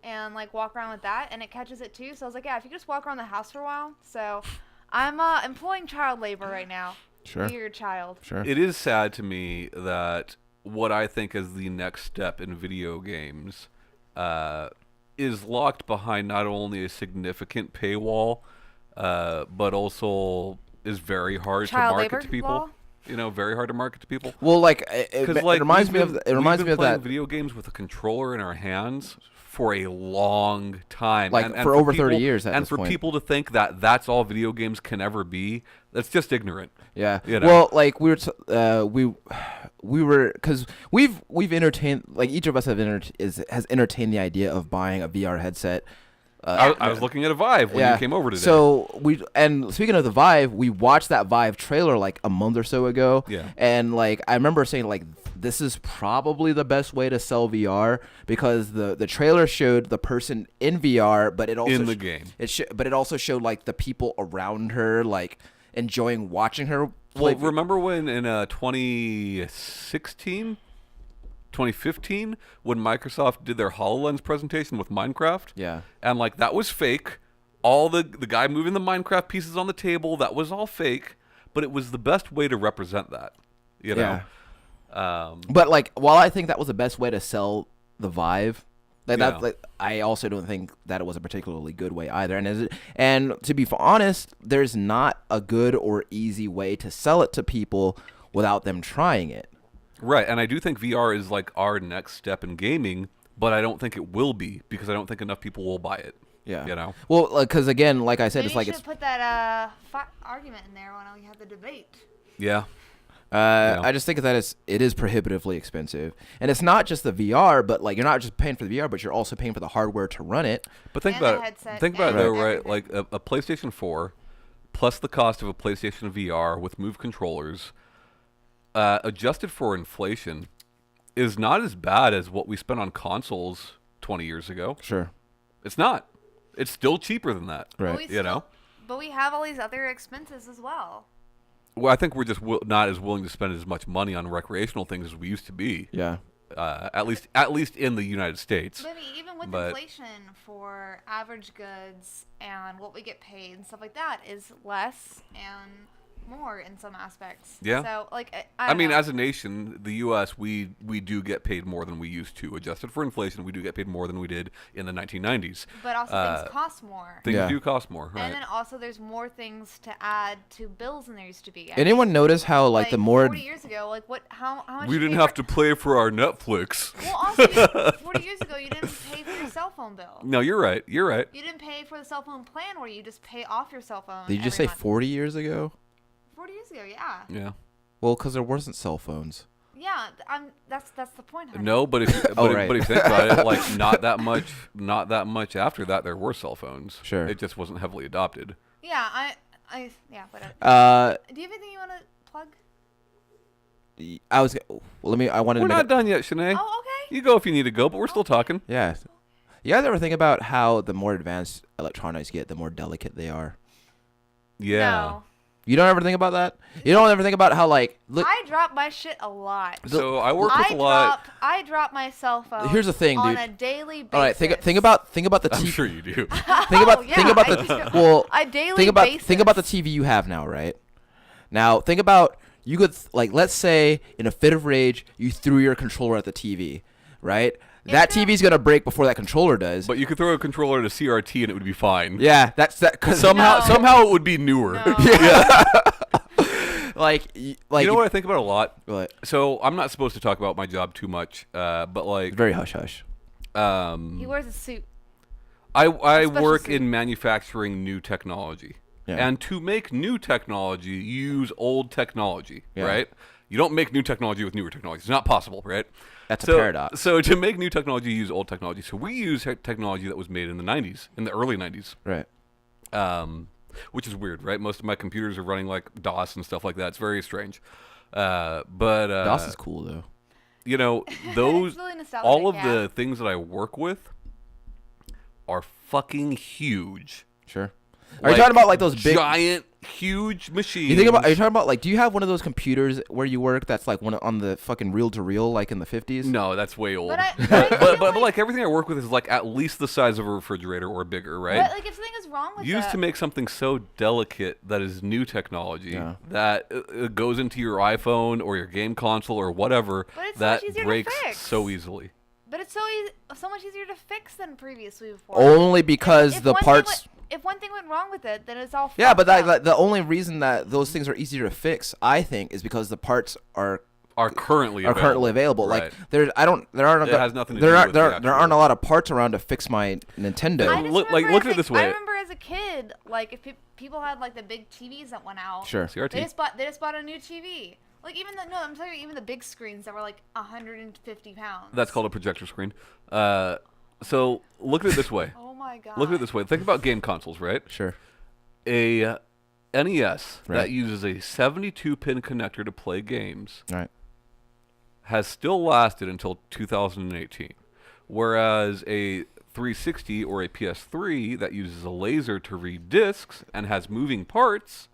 and like walk around with that and it catches it too. So I was like, yeah, if you could just walk around the house for a while. So I'm employing child labor right now. Sure. Be your child. Sure. It is sad to me that what I think is the next step in video games is locked behind not only a significant paywall, but also is very hard to Child market labor to people. law? You know, very hard to market to people. Well, like it Like, reminds we've me of been- it reminds we've me been of playing that. video games with a controller in our hands for a long time, Like, and for over 30 years at and this for point. people to think that that's all video games can ever be, that's just ignorant. Yeah. You know? Well, like we were because we've entertained, like each of us has entertained the idea of buying a VR headset. I was looking at a Vive when you came over today. So and speaking of the Vive, we watched that Vive trailer like a month or so ago. Yeah. And like I remember saying like this is probably the best way to sell VR because the trailer showed the person in VR, but it also in the game. but it also showed like the people around her like enjoying watching her play. Well, remember when in 2016, 2015, when Microsoft did their HoloLens presentation with Minecraft? Yeah. And like that was fake. All the guy moving the Minecraft pieces on the table, that was all fake, but it was the best way to represent that. You know? But like, while I think that was the best way to sell the Vive, like I also don't think that it was a particularly good way either. And to be honest, there's not a good or easy way to sell it to people without them trying it. Right, and I do think VR is like our next step in gaming, but I don't think it will be because I don't think enough people will buy it. Yeah. You know? Well, because again, like I said, Maybe it's like you should put that argument in there when we have the debate. Yeah. I just think that it is prohibitively expensive, and it's not just the VR, but like you're not just paying for the VR, but you're also paying for the hardware to run it. But think And the about it. headset Think about it and though, right? everything. Like a PlayStation 4 plus the cost of a PlayStation VR with Move controllers, adjusted for inflation, is not as bad as what we spent on consoles 20 years ago. Sure. It's not. It's still cheaper than that. Right. But You know? But we have all these other expenses as well. Well, I think we're just not as willing to spend as much money on recreational things as we used to be. Yeah. At least in the United States. Maybe even with But- inflation for average goods and what we get paid and stuff like that is less and more in some aspects. Yeah. So like I mean, don't know. as a nation, the U.S., we do get paid more than we used to. Adjusted for inflation, we do get paid more than we did in the 1990s. but also things cost more. Things Yeah. do cost more, right? And then also there's more things to add to bills than there used to be. Anyone notice how like the more 40 years ago, like how much We you didn't pay have for- to pay for our Netflix. Well, also 40 years ago you didn't pay for your cell phone bill. No, you're right. You're right. You didn't pay for the cell phone plan where you just pay off your cell phone. did you just every say month. 40 years ago? 40 years ago, yeah. Yeah. Well, because there wasn't cell phones. Yeah, that's the point. Honey. No, but if right. but if you think about it, like not that much after that, there were cell phones. Sure. It just wasn't heavily adopted. Yeah, yeah, whatever. Do you have anything you want to plug? I wanted We're to make not done yet, Shanee. Oh, okay. You go if you need to go, but we're still talking. Yeah. You guys ever think about how the more advanced electronics get, the more delicate they are? Yeah. No. You don't ever think about that? You don't ever think about how like look. I drop my shit a lot. So I work with a lot. I drop my cell phone. Here's the thing, on dude. a daily basis. All right, think about the I'm TV. sure you do. Think about yeah, think about I the do. well. A daily think about basis. think about the TV you have now, right? Now think about you could like let's say in a fit of rage you threw your controller at the TV, right? That It's not- TV's gonna break before that controller does. But you could throw a controller at a CRT and it would be fine. Yeah, that's that. Cause Somehow, No. somehow it would be newer. No. like You know what I think about a lot? What? So I'm not supposed to talk about my job too much, but like, Very hush hush. He wears a suit. I special work suit. in manufacturing new technology. Yeah. And to make new technology, you use old technology, Yeah. right? You don't make new technology with newer technology. It's not possible, right? That's a paradox. So to make new technology, you use old technology. So we use technology that was made in the 90s, in the early 90s. Right. Which is weird, right? Most of my computers are running like DOS and stuff like that. It's very strange. But DOS is cool though. You know, those really nostalgic, all of yeah. the things that I work with are fucking huge. Sure. Are you talking about like those big giant, huge machines? You think about? Are you talking about like? Do you have one of those computers where you work that's like one on the fucking reel to reel, like in the 50s? No, that's way old. But I But like everything I work with is like at least the size of a refrigerator or bigger, right? But like if something is wrong with Used it, to make something so delicate that is new technology Yeah. that it goes into your iPhone or your game console or whatever But it's so that much easier to breaks fix. so easily. but it's so much easier to fix than previously before. Only because If the one thing parts. if one thing went wrong with it, then it's all. Yeah, but fucked up. the only reason that those things are easier to fix, I think, is because the parts are Currently available. Right. Like there aren't It has nothing to there do aren't with there, the there actual- aren't a lot of parts around to fix my Nintendo. I just look remember at it this I way. remember as a kid, like if people had like the big TVs that went out. Sure. CRT. They just bought a new TV. Like I'm talking even the big screens that were like 150 pounds. That's called a projector screen. So look at it this way. Oh my god. Look at it this way. Think about game consoles, right? Sure. A NES Right. that uses a 72-pin connector to play games All right. has still lasted until 2018, whereas a 360 or a PS3 that uses a laser to read discs and has moving parts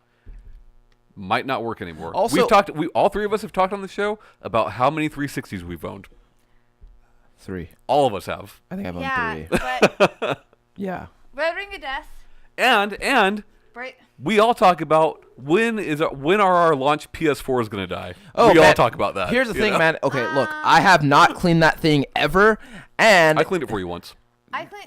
might not work anymore. Also- all three of us have talked on the show about how many 360s we've owned. 3. All of us have. I think I've owned Yeah, 3. but Yeah. Red Ring of Death. And Right. we all talk about when are our launch PS4s going to die. Oh, we all man. talk about that. Here's the you thing, know? man. Okay, look, I have not cleaned that thing ever, and I cleaned it for you once.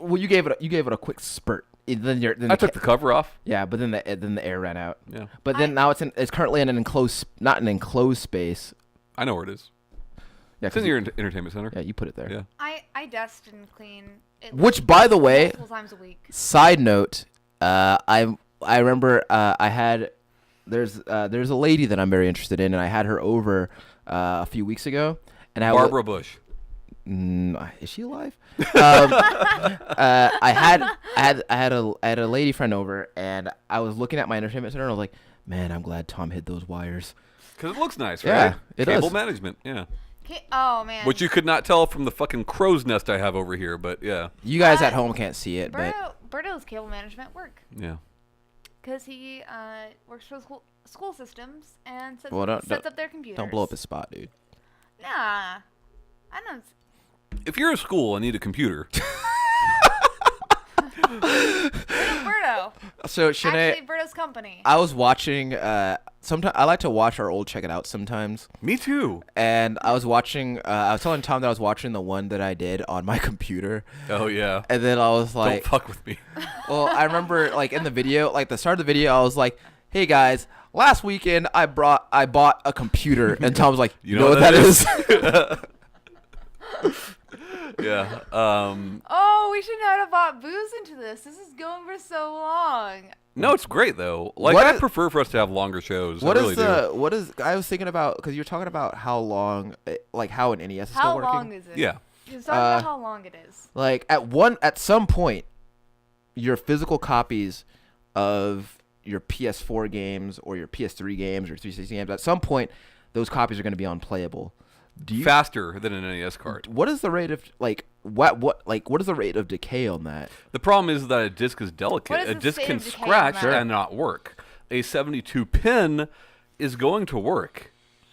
well, you gave it a quick spurt. Then I took the cover off. yeah, but then the air ran out. Yeah. But then now it's currently in an enclosed, not an enclosed space. I know where it is. Yeah, It's in 'cause your entertainment center. yeah, you put it there. Yeah. I dust and clean. It Which, by the way, multiple times a week. side note, I remember there's a lady that I'm very interested in, and I had her over a few weeks ago, and Barbara Bush. Is she alive? I had a lady friend over, and I was looking at my entertainment center, and I was like, man, I'm glad Tom hid those wires. Because it looks nice, Yeah, right? it Cable does. management, yeah. Oh man. Which you could not tell from the fucking crow's nest I have over here, but yeah. You guys at home can't see it, but Berto's cable management work Yeah. because he works for school systems and sets, Well, sets up their computers. don't blow up his spot, dude. Nah, I know. If you're a school and need a computer, Berto. So Shanee, Actually, Berto's company. I was watching. Sometimes I like to watch our old Check It Out sometimes. me too. And I was watching. I was telling Tom that I was watching the one that I did on my computer, Oh, yeah. and then I was like, Don't fuck with me. well, I remember like in the video, like the start of the video, I was like, "Hey guys, last weekend I bought a computer," and Tom was like, "You know what that is?" Yeah. Oh, we should not have bought booze into this. This is going for so long. No, it's great, though. Like, What I is- prefer for us to have longer shows. What I is really do. what is? I was thinking about because you're talking about how long, like how an NES is still How working. long is it? Yeah. Just talk about how long it is. Like at some point, your physical copies of your PS4 games or your PS3 games or 360 games, at some point, those copies are going to be unplayable. Do you? Faster than an NES card. What is the rate of what is the rate of decay on that? The problem is that a disc is delicate. What is A the disc state can of decay on scratch that? and not work. A 72-pin is going to work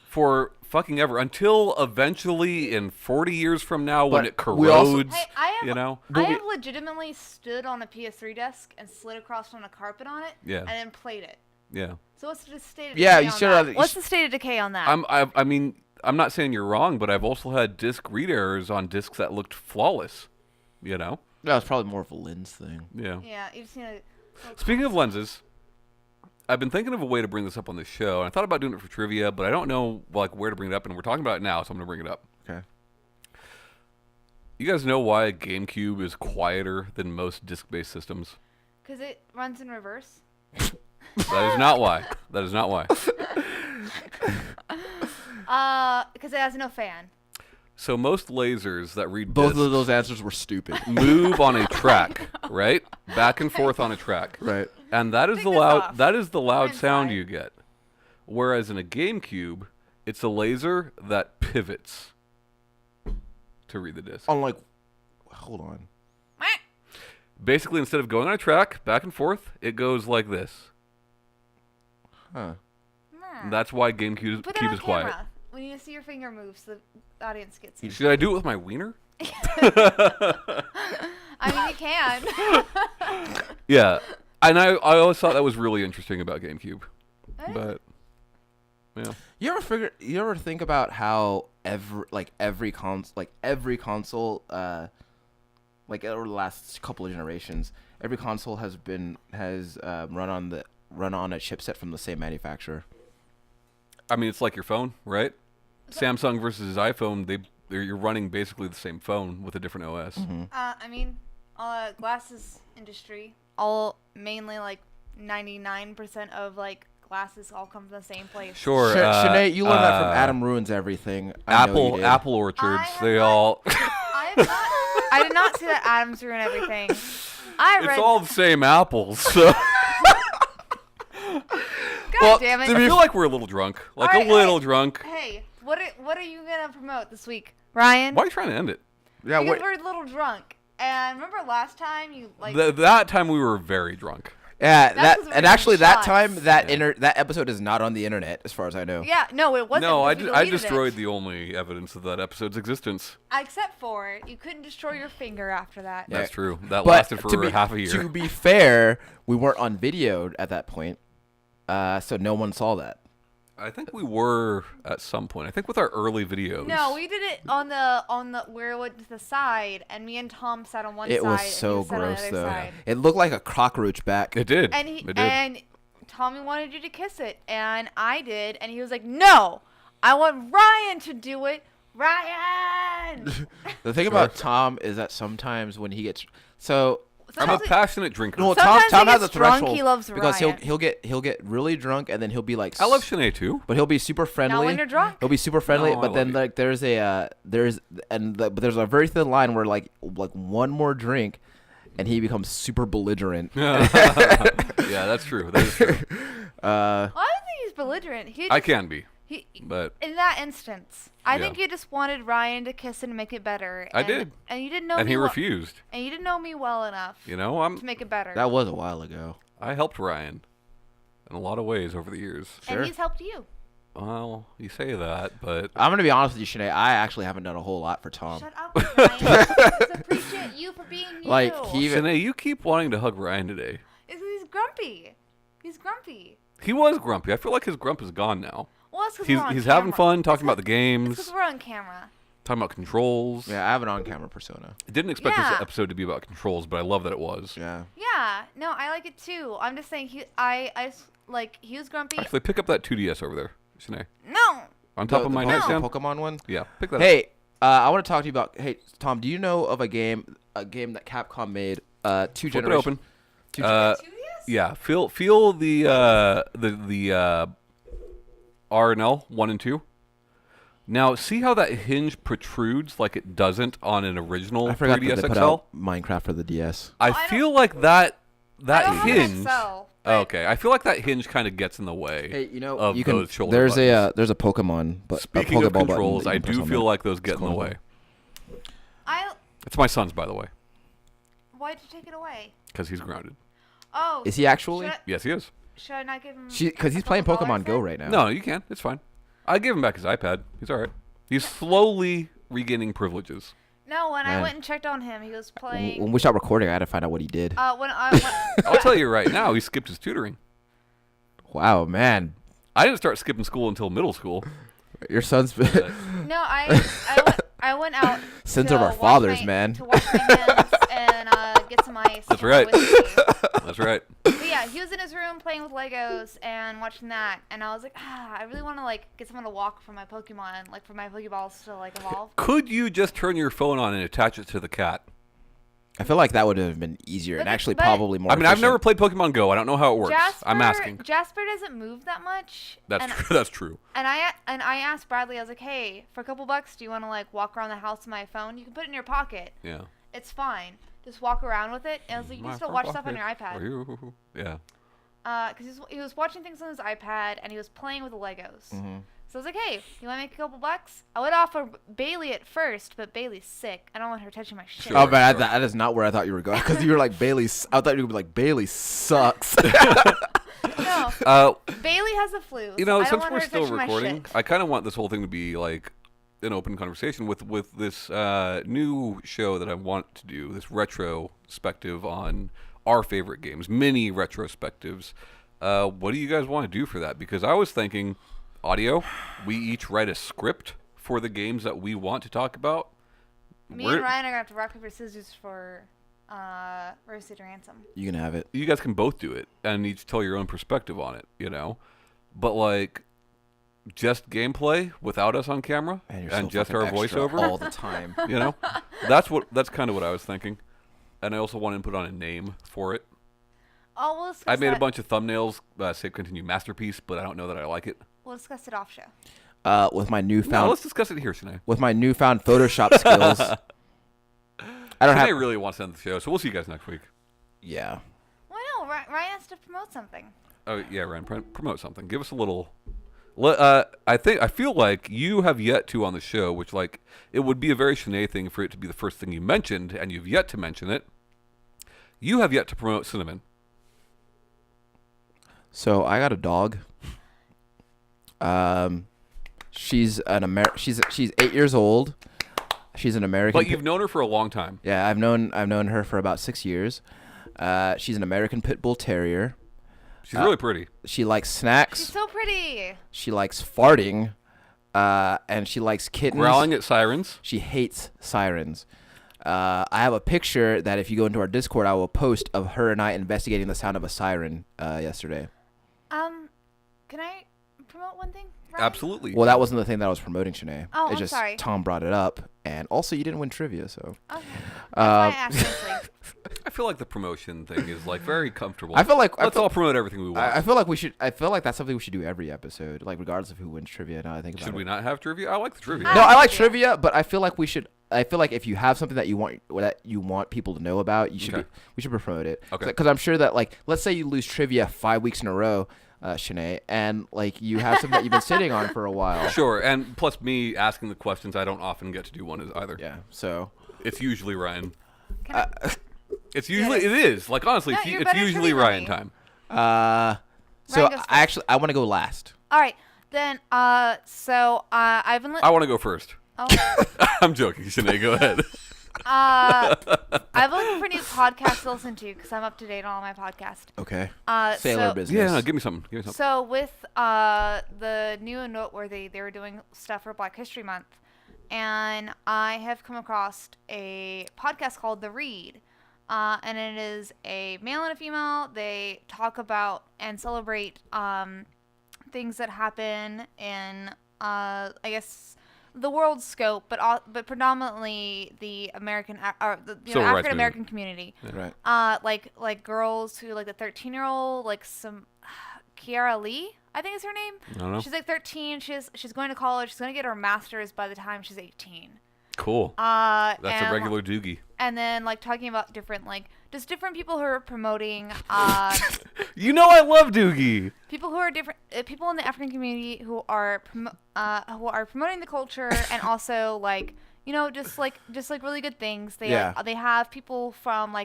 for fucking ever until eventually in 40 years from now when But it we also- corrodes, Hey, I have, you know? I have legitimately stood on a PS3 desk and slid across on a carpet on it, Yeah. and then played it. Yeah. So what's the state of Yeah, decay you on should that? have- What's the state of decay on that? I mean, I'm not saying you're wrong, but I've also had disc read errors on discs that looked flawless, you know? That was probably more of a lens thing. Yeah. Yeah, you just need to. Speaking of lenses, I've been thinking of a way to bring this up on the show, and I thought about doing it for trivia, but I don't know like where to bring it up, and we're talking about it now, so I'm going to bring it up. Okay. You guys know why a GameCube is quieter than most disc-based systems? Because it runs in reverse. That is not why. That is not why. Because it has no fan. So most lasers that read Both discs of those answers were stupid. move on a track, right? Back and forth on a track. Right. And that is Take the this loud off. that is the loud Inside. sound you get. Whereas in a GameCube, it's a laser that pivots to read the disc. I'm like, hold on. Basically, instead of going on a track back and forth, it goes like this. Huh. That's why GameCube Put it on is quiet. camera. When you see your finger move, so the audience gets it. Should I do it with my wiener? I mean, you can. Yeah. And I always thought that was really interesting about GameCube. But yeah. You ever think about how every console like over the last couple of generations, every console has run on a chipset from the same manufacturer. I mean, it's like your phone, right? Samsung versus iPhone, you're running basically the same phone with a different OS. Mm-hmm. I mean, glasses industry, all mainly like 99% of like glasses all come from the same place. Sure. Shanee, you learned that from Adam Ruins Everything. I know you did. Apple orchards, I they have all. I did not see that Adams ruin everything. It's all the same apples. So. God damn it. I feel like we're a little drunk. Like All right, a little hey, drunk. Hey, what are you gonna promote this week, Ryan? Why are you trying to end it? Yeah, Because what? we're a little drunk. And remember last time you like That time we were very drunk. Yeah, That's 'cause we were and actually doing that shots. time that episode is not on the internet as far as I know. Yeah, no, it wasn't. No, I because we deleted destroyed it. the only evidence of that episode's existence. Except for you couldn't destroy your finger after that. Yeah. That's true. That But lasted to for be- half a year. To be fair, we weren't on video at that point, so no one saw that. I think we were at some point. I think with our early videos. No, we did it on the where it went to the side, and me and Tom sat on one side. It was and so he sat on the gross other though. side. It looked like a cockroach back. It did. And it did. and Tommy wanted you to kiss it, and I did, and he was like, "No, I want Ryan to do it, Ryan." The thing about Tom is that sometimes when he gets I'm a Sometimes passionate drinker. well, Sometimes Tom he has a gets drunk, threshold he loves because Ryan. he'll get really drunk and then he'll be like I love Shanee too. but he'll be super friendly. Not when you're drunk. He'll be super friendly, No, I but then love you. like there's a very thin line where like one more drink, and he becomes super belligerent. Yeah, that's true. That is true. Well, I don't think he's belligerent. He I just, can be, he, but in that instance, I Yeah. think you just wanted Ryan to kiss and make it better. I and, did. and you didn't know and me he well- refused. And you didn't know me well enough You know, to make it better. That was a while ago. I helped Ryan in a lot of ways over the years. Sure. And he's helped you. Well, you say that, but I'm gonna be honest with you, Shanee. I actually haven't done a whole lot for Tom. Shut up, Ryan. I just appreciate you for being you. Like, he- Shanee, you keep wanting to hug Ryan today. He's grumpy. He's grumpy. He was grumpy. I feel like his grump is gone now. Well, it's 'cause He's we're on he's having camera. fun talking about the It's games, because we're on camera. talking about controls. Yeah, I have an on-camera persona. I didn't expect Yeah. this episode to be about controls, but I love that it was. Yeah. Yeah, no, I like it too. I'm just saying he was grumpy. Actually, pick up that 2DS over there, Shanee. No. On top of my the nightstand. Pokemon one. Yeah, pick that up. Hey, I want to talk to you about. Hey, Tom, do you know of a game that Capcom made? Two Flip it generations. open. Two Yeah, feel the R and L 1 and 2. Now, see how that hinge protrudes like it doesn't on an original I forgot that 3DS they put XL? out Minecraft for the DS. I I feel like that I don't have an hinge. XL, Oh, but okay, I feel like that hinge kind of gets in the way. Hey, you know, of you can. those shoulder There's buttons. there's a Pokemon, but Speaking a of Pokeball controls, button I that you can do press feel on like those get in the called- way. It's It's my son's, by the way, why'd you take it away? because he's grounded. Oh. Is he actually? Yes, he is. Should I not give him? Because he's a playing couple Pokemon dollars Go then? right now. No, you can. It's fine. I gave him back his iPad. He's all right. He's slowly regaining privileges. No, when I Man. went and checked on him, he was playing. When we stopped recording, I had to find out what he did. When I'll tell you right now, he skipped his tutoring. Wow, man, I didn't start skipping school until middle school. your son's no, I went out. sins to of our wash fathers, my- man. To wash my hands and get some ice. That's and right. whiskey. That's right. But yeah, he was in his room playing with Legos and watching that, and I was like, I really want to get someone to walk for my Pokemon, for my Pokeballs to evolve. Could you just turn your phone on and attach it to the cat? I feel like that would have been easier and But- actually but- probably more I mean, I've efficient. never played Pokemon Go. I don't know how it works. I'm asking. Jasper doesn't move that much. That's and, true. That's true. And I asked Bradley, I was like, hey, for a couple bucks, do you want to like walk around the house with my phone? You can put it in your pocket. Yeah. It's fine. Just walk around with it. And I was like, you can still watch stuff on your iPad. Yeah. Because he was watching things on his iPad and he was playing with the Legos. Mm-hmm. So I was like, hey, you want to make a couple bucks? I would offer Bailey at first, but Bailey's sick. I don't want her touching my shit. Sure. Oh, but that is not where I thought you were going. Because you were like, Bailey. I thought you would be like, Bailey sucks. No. Bailey has the flu. You know, so I don't since want we're her still touching my recording, shit. I kind of want this whole thing to be like an open conversation with this new show that I want to do, this retrospective on our favorite games, mini retrospectives. What do you guys want to do for that? Because I was thinking audio, we each write a script for the games that we want to talk about. Me and Ryan are going to have to rock, paper, scissors for Roasted Ransom. You can have it. You guys can both do it and each tell your own perspective on it, you know? But like just gameplay without us on camera Man, you're and so just fucking our extra voiceover, all the time. you know? That's kind of what I was thinking. And I also want input on a name for it. Oh, we'll discuss I made a that. bunch of thumbnails, save continue masterpiece, but I don't know that I like it. We'll discuss it off show. With my No, newfound let's discuss it here, Shanee. Photoshop skills, I don't Shanee have. really wants to end the show, so we'll see you guys next week. Yeah. Well, no, Ryan has to promote something. Oh yeah, Ryan, promote something. Give us a little. I feel like you have yet to on the show, which like it would be a very Shanee thing for it to be the first thing you mentioned, and you've yet to mention it. You have yet to promote Cinnamon. So I got a dog. She's she's 8 years old. She's an American. But you've known her for a long time. Yeah, I've known her for about 6 years. She's an American Pit Bull Terrier. She's really pretty. She likes snacks. She's so pretty. She likes farting. And she likes kittens. Growling at sirens. She hates sirens. I have a picture that if you go into our Discord, I will post of her and I investigating the sound of a siren yesterday. Can I promote one thing, Ryan? Absolutely. Well, that wasn't the thing that I was promoting, Shanee. Oh, It I'm just sorry. Tom brought it up, and also you didn't win trivia, so. Okay. That's why I asked nicely. I feel like the promotion thing is like very comfortable. I feel like Let's all promote everything we want. I feel like we should. I feel like that's something we should do every episode, like regardless of who wins trivia. Now I think about Should it. we not have trivia? I like the trivia. No, I like Trivia. trivia, but I feel like we should. I feel like if you have something that you want people to know about, you should. Okay. We should promote it. Okay. Because I'm sure that like, let's say you lose trivia 5 weeks in a row, Shanee, and like you have something that you've been sitting on for a while. Sure, and plus me asking the questions, I don't often get to do one either. Yeah. So. It's usually Ryan. Can I- It's usually it is like honestly, No, it's, you're it's better usually trivia Ryan than me. time. So Ryan goes I actually I want to go last. All right. Then, I've been... I want to go first. Oh. I'm joking, Shanee. Go ahead. I've been looking for new podcasts to listen to because I'm up to date on all my podcasts. Okay. Uh, Sailor so, business. Yeah, no, give me something. Give me something. So with the new and noteworthy, they were doing stuff for Black History Month, and I have come across a podcast called The Read, and it is a male and a female. They talk about and celebrate things that happen in I guess the world scope, but predominantly the American Civil rights African American community. Right. Like girls who like the 13-year-old, like some Kiara Lee, I think is her name. I don't know. She's like 13. She's going to college. She's going to get her master's by the time she's 18. Cool. That's and, a regular doogie. And then like talking about different just different people who are promoting You know I love doogie. people who are different people in the African community who are promoting the culture and also like just really good things. They have people from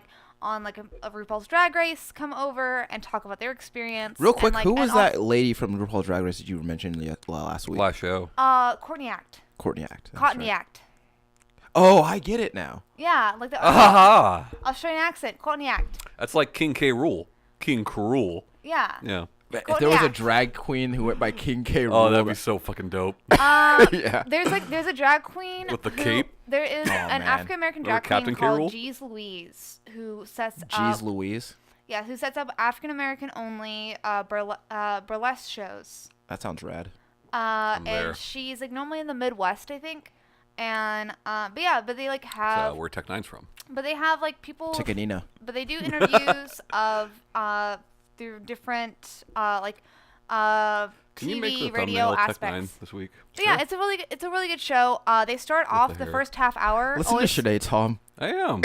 on a RuPaul's Drag Race come over and talk about their experience. Real quick, and, who was that lady from RuPaul's Drag Race that you mentioned last week? Last show. Courtney Act. Courtney Act. that's Courtney right. Act. Oh, I get it now. Yeah, like the Aha! Australian accent. Courtney Act. That's like King K. Rool. King Krul. Yeah. Yeah. If there was a Act. drag queen who went by King K. Oh, Rool, that'd be so fucking dope. yeah. There's a drag queen With the who- cape? There is an man. African American Remember drag queen Captain K. called Rool? Jeez Louise who sets Jeez up Louise. who sets up African American only burlesque shows. That sounds rad. I'm there. And she's like normally in the Midwest, I think. And but they like have Where Tech Nine's from. But they have like people. Chicanina. But they do interviews of through different Can you make TV, the radio thumbnail Tech9 aspects. this week? But yeah, it's a really good show. They start off the hair. first half hour. Listen to Shanee, Tom. I am.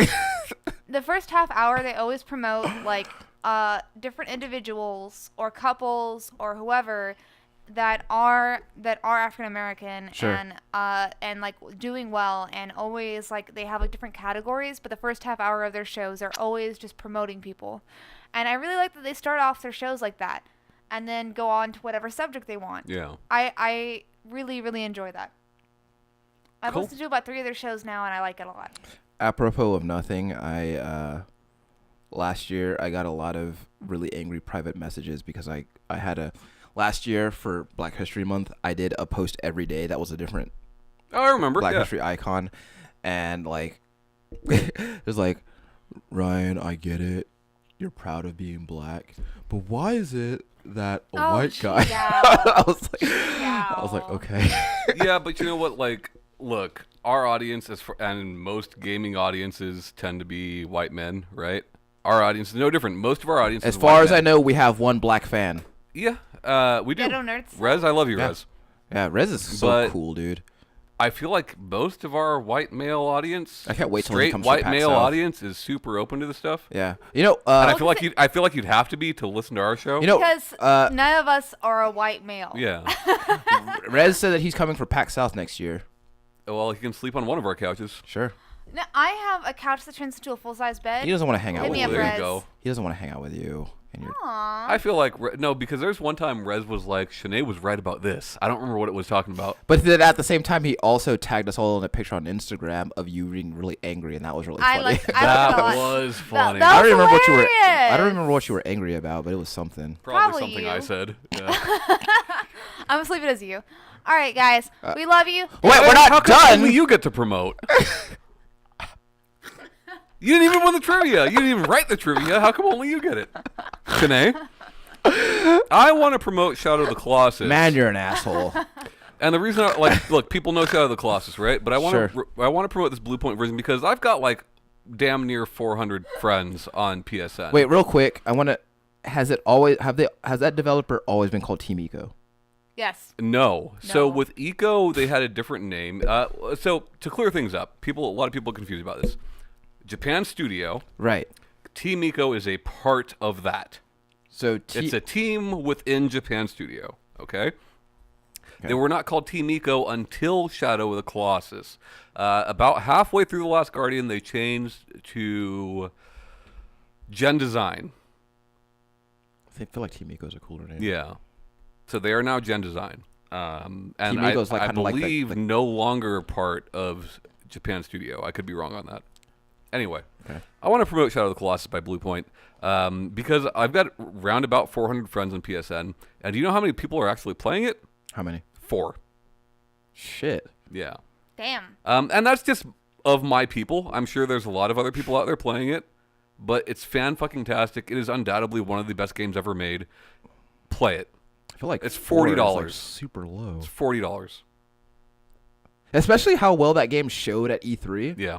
The first half hour, they always promote like different individuals or couples or whoever that are African American Sure. and like doing well, and always like they have like different categories, but the first half hour of their shows are always just promoting people. And I really like that they start off their shows like that and then go on to whatever subject they want. Yeah. I really, really enjoy that. I've Cool. listened to about 3 of their shows now, and I like it a lot. Apropos of nothing, I last year I got a lot of really angry private messages because I had a last year for Black History Month I did a post every day that was a different Oh, I remember. Black yeah. History icon, and like it was like, Ryan, I get it, you're proud of being black, but why is it that a white guy? I was like, okay. Yeah, but you know what? Like, look, our audience and most gaming audiences tend to be white men, right? Our audience is no different. Most of our audience As is far white as men. I know, we have one black fan. Yeah, we do. Ghetto nerds. Rez, I love you, Yeah. Rez. Yeah, Rez is so But- cool, dude. I feel like most of our white male audience, I can't wait till he straight comes to white PAX male South. audience, is super open to this stuff. Yeah, you know, And I feel like you'd have to be to listen to our show. you know, Because none of us are a white male. Yeah. Rez said that he's coming for PAX South next year. Well, he can sleep on one of our couches. Sure. No, I have a couch that turns into a full-size bed. He doesn't want to hang out Hit with me you. up, there Rez. you go. He doesn't want to hang out with you. And you're, Aww. I feel like no, because there's one time Rez was like, Shanee was right about this. I don't remember what it was talking about. but then at the same time, he also tagged us all in a picture on Instagram of you being really angry, and that was really funny. I like That it a lot. was funny. that I don't was remember what you were. I hilarious. don't remember what you were angry about, but it was something. Probably Probably something I you. said. Yeah. I'm gonna leave it as you. All right, guys. We love you. Wait, we're How not come done. only you get to promote? You didn't even win the trivia. You didn't even write the trivia. How come only you get it? Shanee? I want to promote Shadow of the Colossus. Man, you're an asshole. And the reason, look, people know Shadow of the Colossus, right? But I want Sure. to, I want to promote this Blue Point version because I've got like damn near 400 friends on PSN. Wait, real quick. I want to. Has that developer always been called Team Eco? Yes. No. So No. with Eco, they had a different name. So to clear things up, a lot of people are confused about this. Japan Studio, Right. Team Eco is a part of that. So It's a team within Japan Studio. Okay. They were not called Team Eco until Shadow of the Colossus. About halfway through The Last Guardian, they changed to Gen Design. I feel like Team Eco is a cooler name. Yeah. So they are now Gen Design. And Team I, Eco's like I kinda like the- believe the- no longer part of Japan Studio. I could be wrong on that. Anyway, Okay. I want to promote Shadow of the Colossus by Blue Point because I've got round about 400 friends on PSN. And do you know how many people are actually playing it? How many? 4. Shit. Yeah. Damn. And that's just of my people. I'm sure there's a lot of other people out there playing it, but it's fan-fucking-tastic. It is undoubtedly one of the best games ever made. Play it. I feel like It's four is, $40. like, super low. It's $40. Especially how well that game showed at E3. Yeah.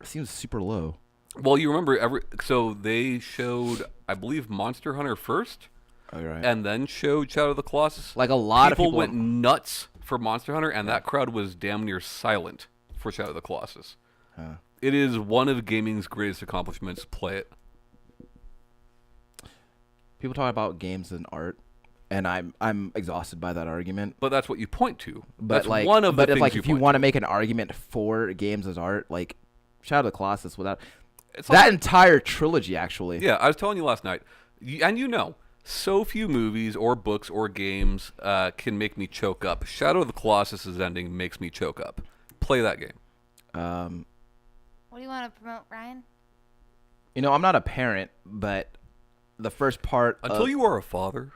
It seems super low. Well, you remember so they showed, I believe, Monster Hunter first, All right. and then showed Shadow of the Colossus. Like a lot of people went nuts for Monster Hunter, and that crowd was damn near silent for Shadow of the Colossus. Huh. It is one of gaming's greatest accomplishments. Play it. People talk about games and art, and I'm exhausted by that argument. But that's what you point to. But That's like, one of the but things if you point want to to. make an argument for games as art, like Shadow of the Colossus, without It's that like- entire trilogy, actually. Yeah, I was telling you last night, and so few movies or books or games can make me choke up. Shadow of the Colossus' ending makes me choke up. Play that game. What do you want to promote, Ryan? You know, I'm not a parent, but the first part Until you are a father.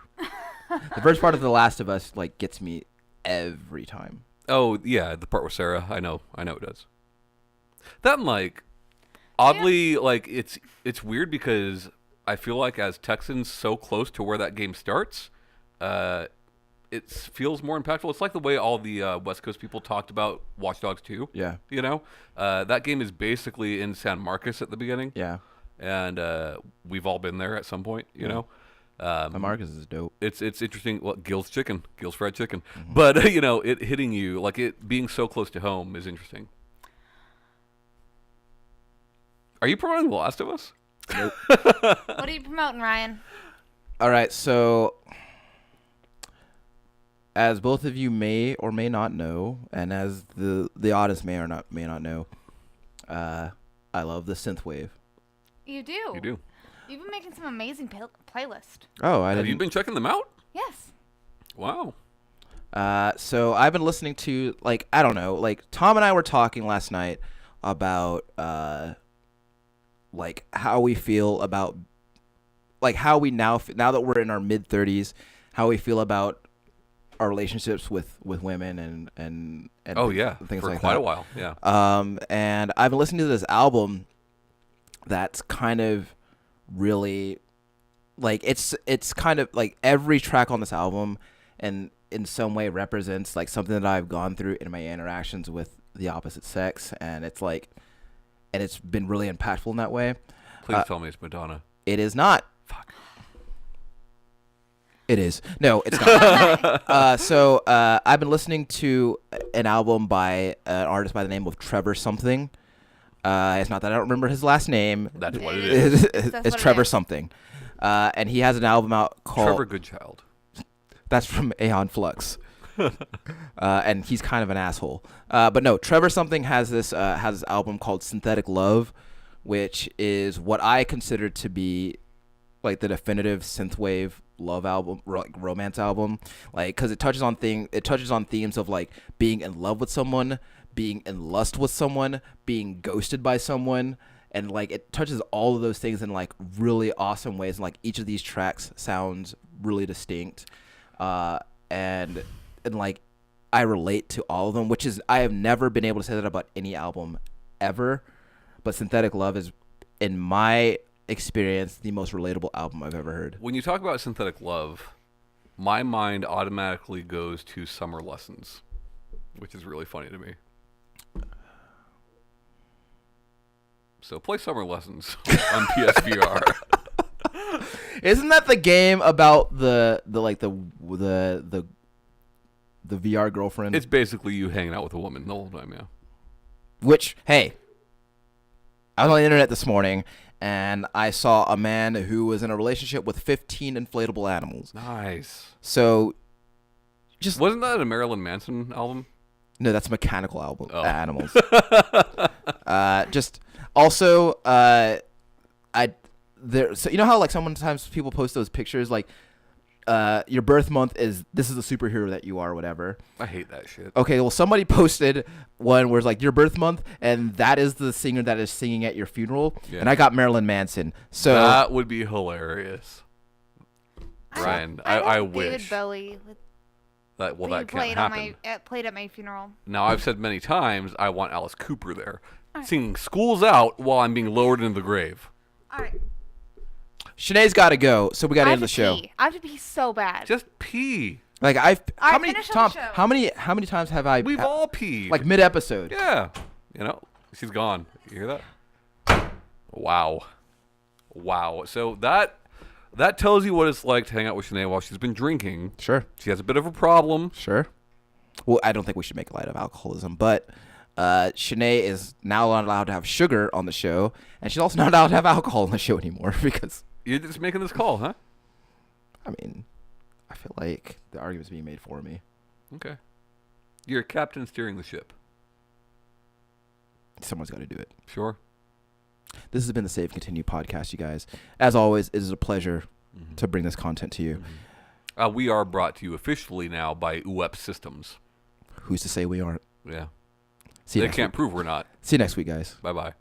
the first part of The Last of Us like gets me every time. Oh, yeah, the part with Sarah. I know it does. That, like, oddly, like, it's weird because I feel like as Texans so close to where that game starts, it feels more impactful. It's like the way all the West Coast people talked about Watch Dogs 2. Yeah. You know, that game is basically in San Marcos at the beginning. Yeah. And we've all been there at some point. You know. San Marcos is dope. It's interesting. Well, Gil's fried chicken. But you know, it hitting you like it being so close to home is interesting. Are you promoting The Last of Us? Nope. What are you promoting, Ryan? All right, so as both of you may or may not know, and as the audience may not know, I love the synthwave. You do. You do. You've been making some amazing playlist. Oh, Have you been checking them out? Yes. Wow. So I've been listening to, like, I don't know, like Tom and I were talking last night about like how we feel about, like how we now that we're in our mid-30s, how we feel about our relationships with women and Oh yeah, things for like quite that. a while. Yeah. And I've been listening to this album that's kind of really, like, it's kind of like every track on this album and in some way represents like something that I've gone through in my interactions with the opposite sex, and it's like, and it's been really impactful in that way. Please tell me it's Madonna. It is not. Fuck. It is. No, it's not. So I've been listening to an album by an artist by the name of Trevor something. It's not that I don't remember his last name. That's what it is. It's Trevor something. And he has an album out called Trevor Goodchild. That's from Aeon Flux. And he's kind of an asshole. But no, Trevor something has this album called Synthetic Love, which is what I consider to be like the definitive synthwave love album, like romance album, like because it touches on themes of like being in love with someone, being in lust with someone, being ghosted by someone, and like it touches all of those things in like really awesome ways, and like each of these tracks sounds really distinct, and like I relate to all of them, which is, I have never been able to say that about any album ever, but Synthetic Love is, in my experience, the most relatable album I've ever heard. When you talk about Synthetic Love, my mind automatically goes to Summer Lessons, which is really funny to me. So play Summer Lessons on PSVR. Isn't that the game about the VR girlfriend? It's basically you hanging out with a woman the whole time, yeah. Which, hey, I was on the internet this morning and I saw a man who was in a relationship with 15 inflatable animals. Nice. So, wasn't that a Marilyn Manson album? No, that's a Mechanical album. Oh. Animals. So you know how like sometimes people post those pictures like your birth month is, this is the superhero that you are, or whatever. I hate that shit. Okay, well, somebody posted one where it's like your birth month, and that is the singer that is singing at your funeral, Yeah. and I got Marilyn Manson. So that would be hilarious. Ryan, I wish. David Bowie. That can't played happen. Played at my funeral. Now, I've said many times, I want Alice Cooper there, singing School's Out while I'm being lowered into the grave. All right. Shanee's got to go, so we got to end the show. I have to pee so bad. Just pee. Like how many finish up Tom? the show. How many times have I? We've all peed. Like mid episode. Yeah. You know, she's gone. You hear that? Wow. So that tells you what it's like to hang out with Shanee while she's been drinking. Sure. She has a bit of a problem. Sure. Well, I don't think we should make light of alcoholism, but Shanee is now not allowed to have sugar on the show, and she's also not allowed to have alcohol on the show anymore because. You're just making this call, huh? I mean, I feel like the argument's being made for me. Okay. You're a captain steering the ship. Someone's got to do it. Sure. This has been the Save Continue podcast, you guys. As always, it is a pleasure to bring this content to you. We are brought to you officially now by UEP Systems. Who's to say we aren't? Yeah. See you They next can't week. prove we're not. See you next week, guys. Bye-bye.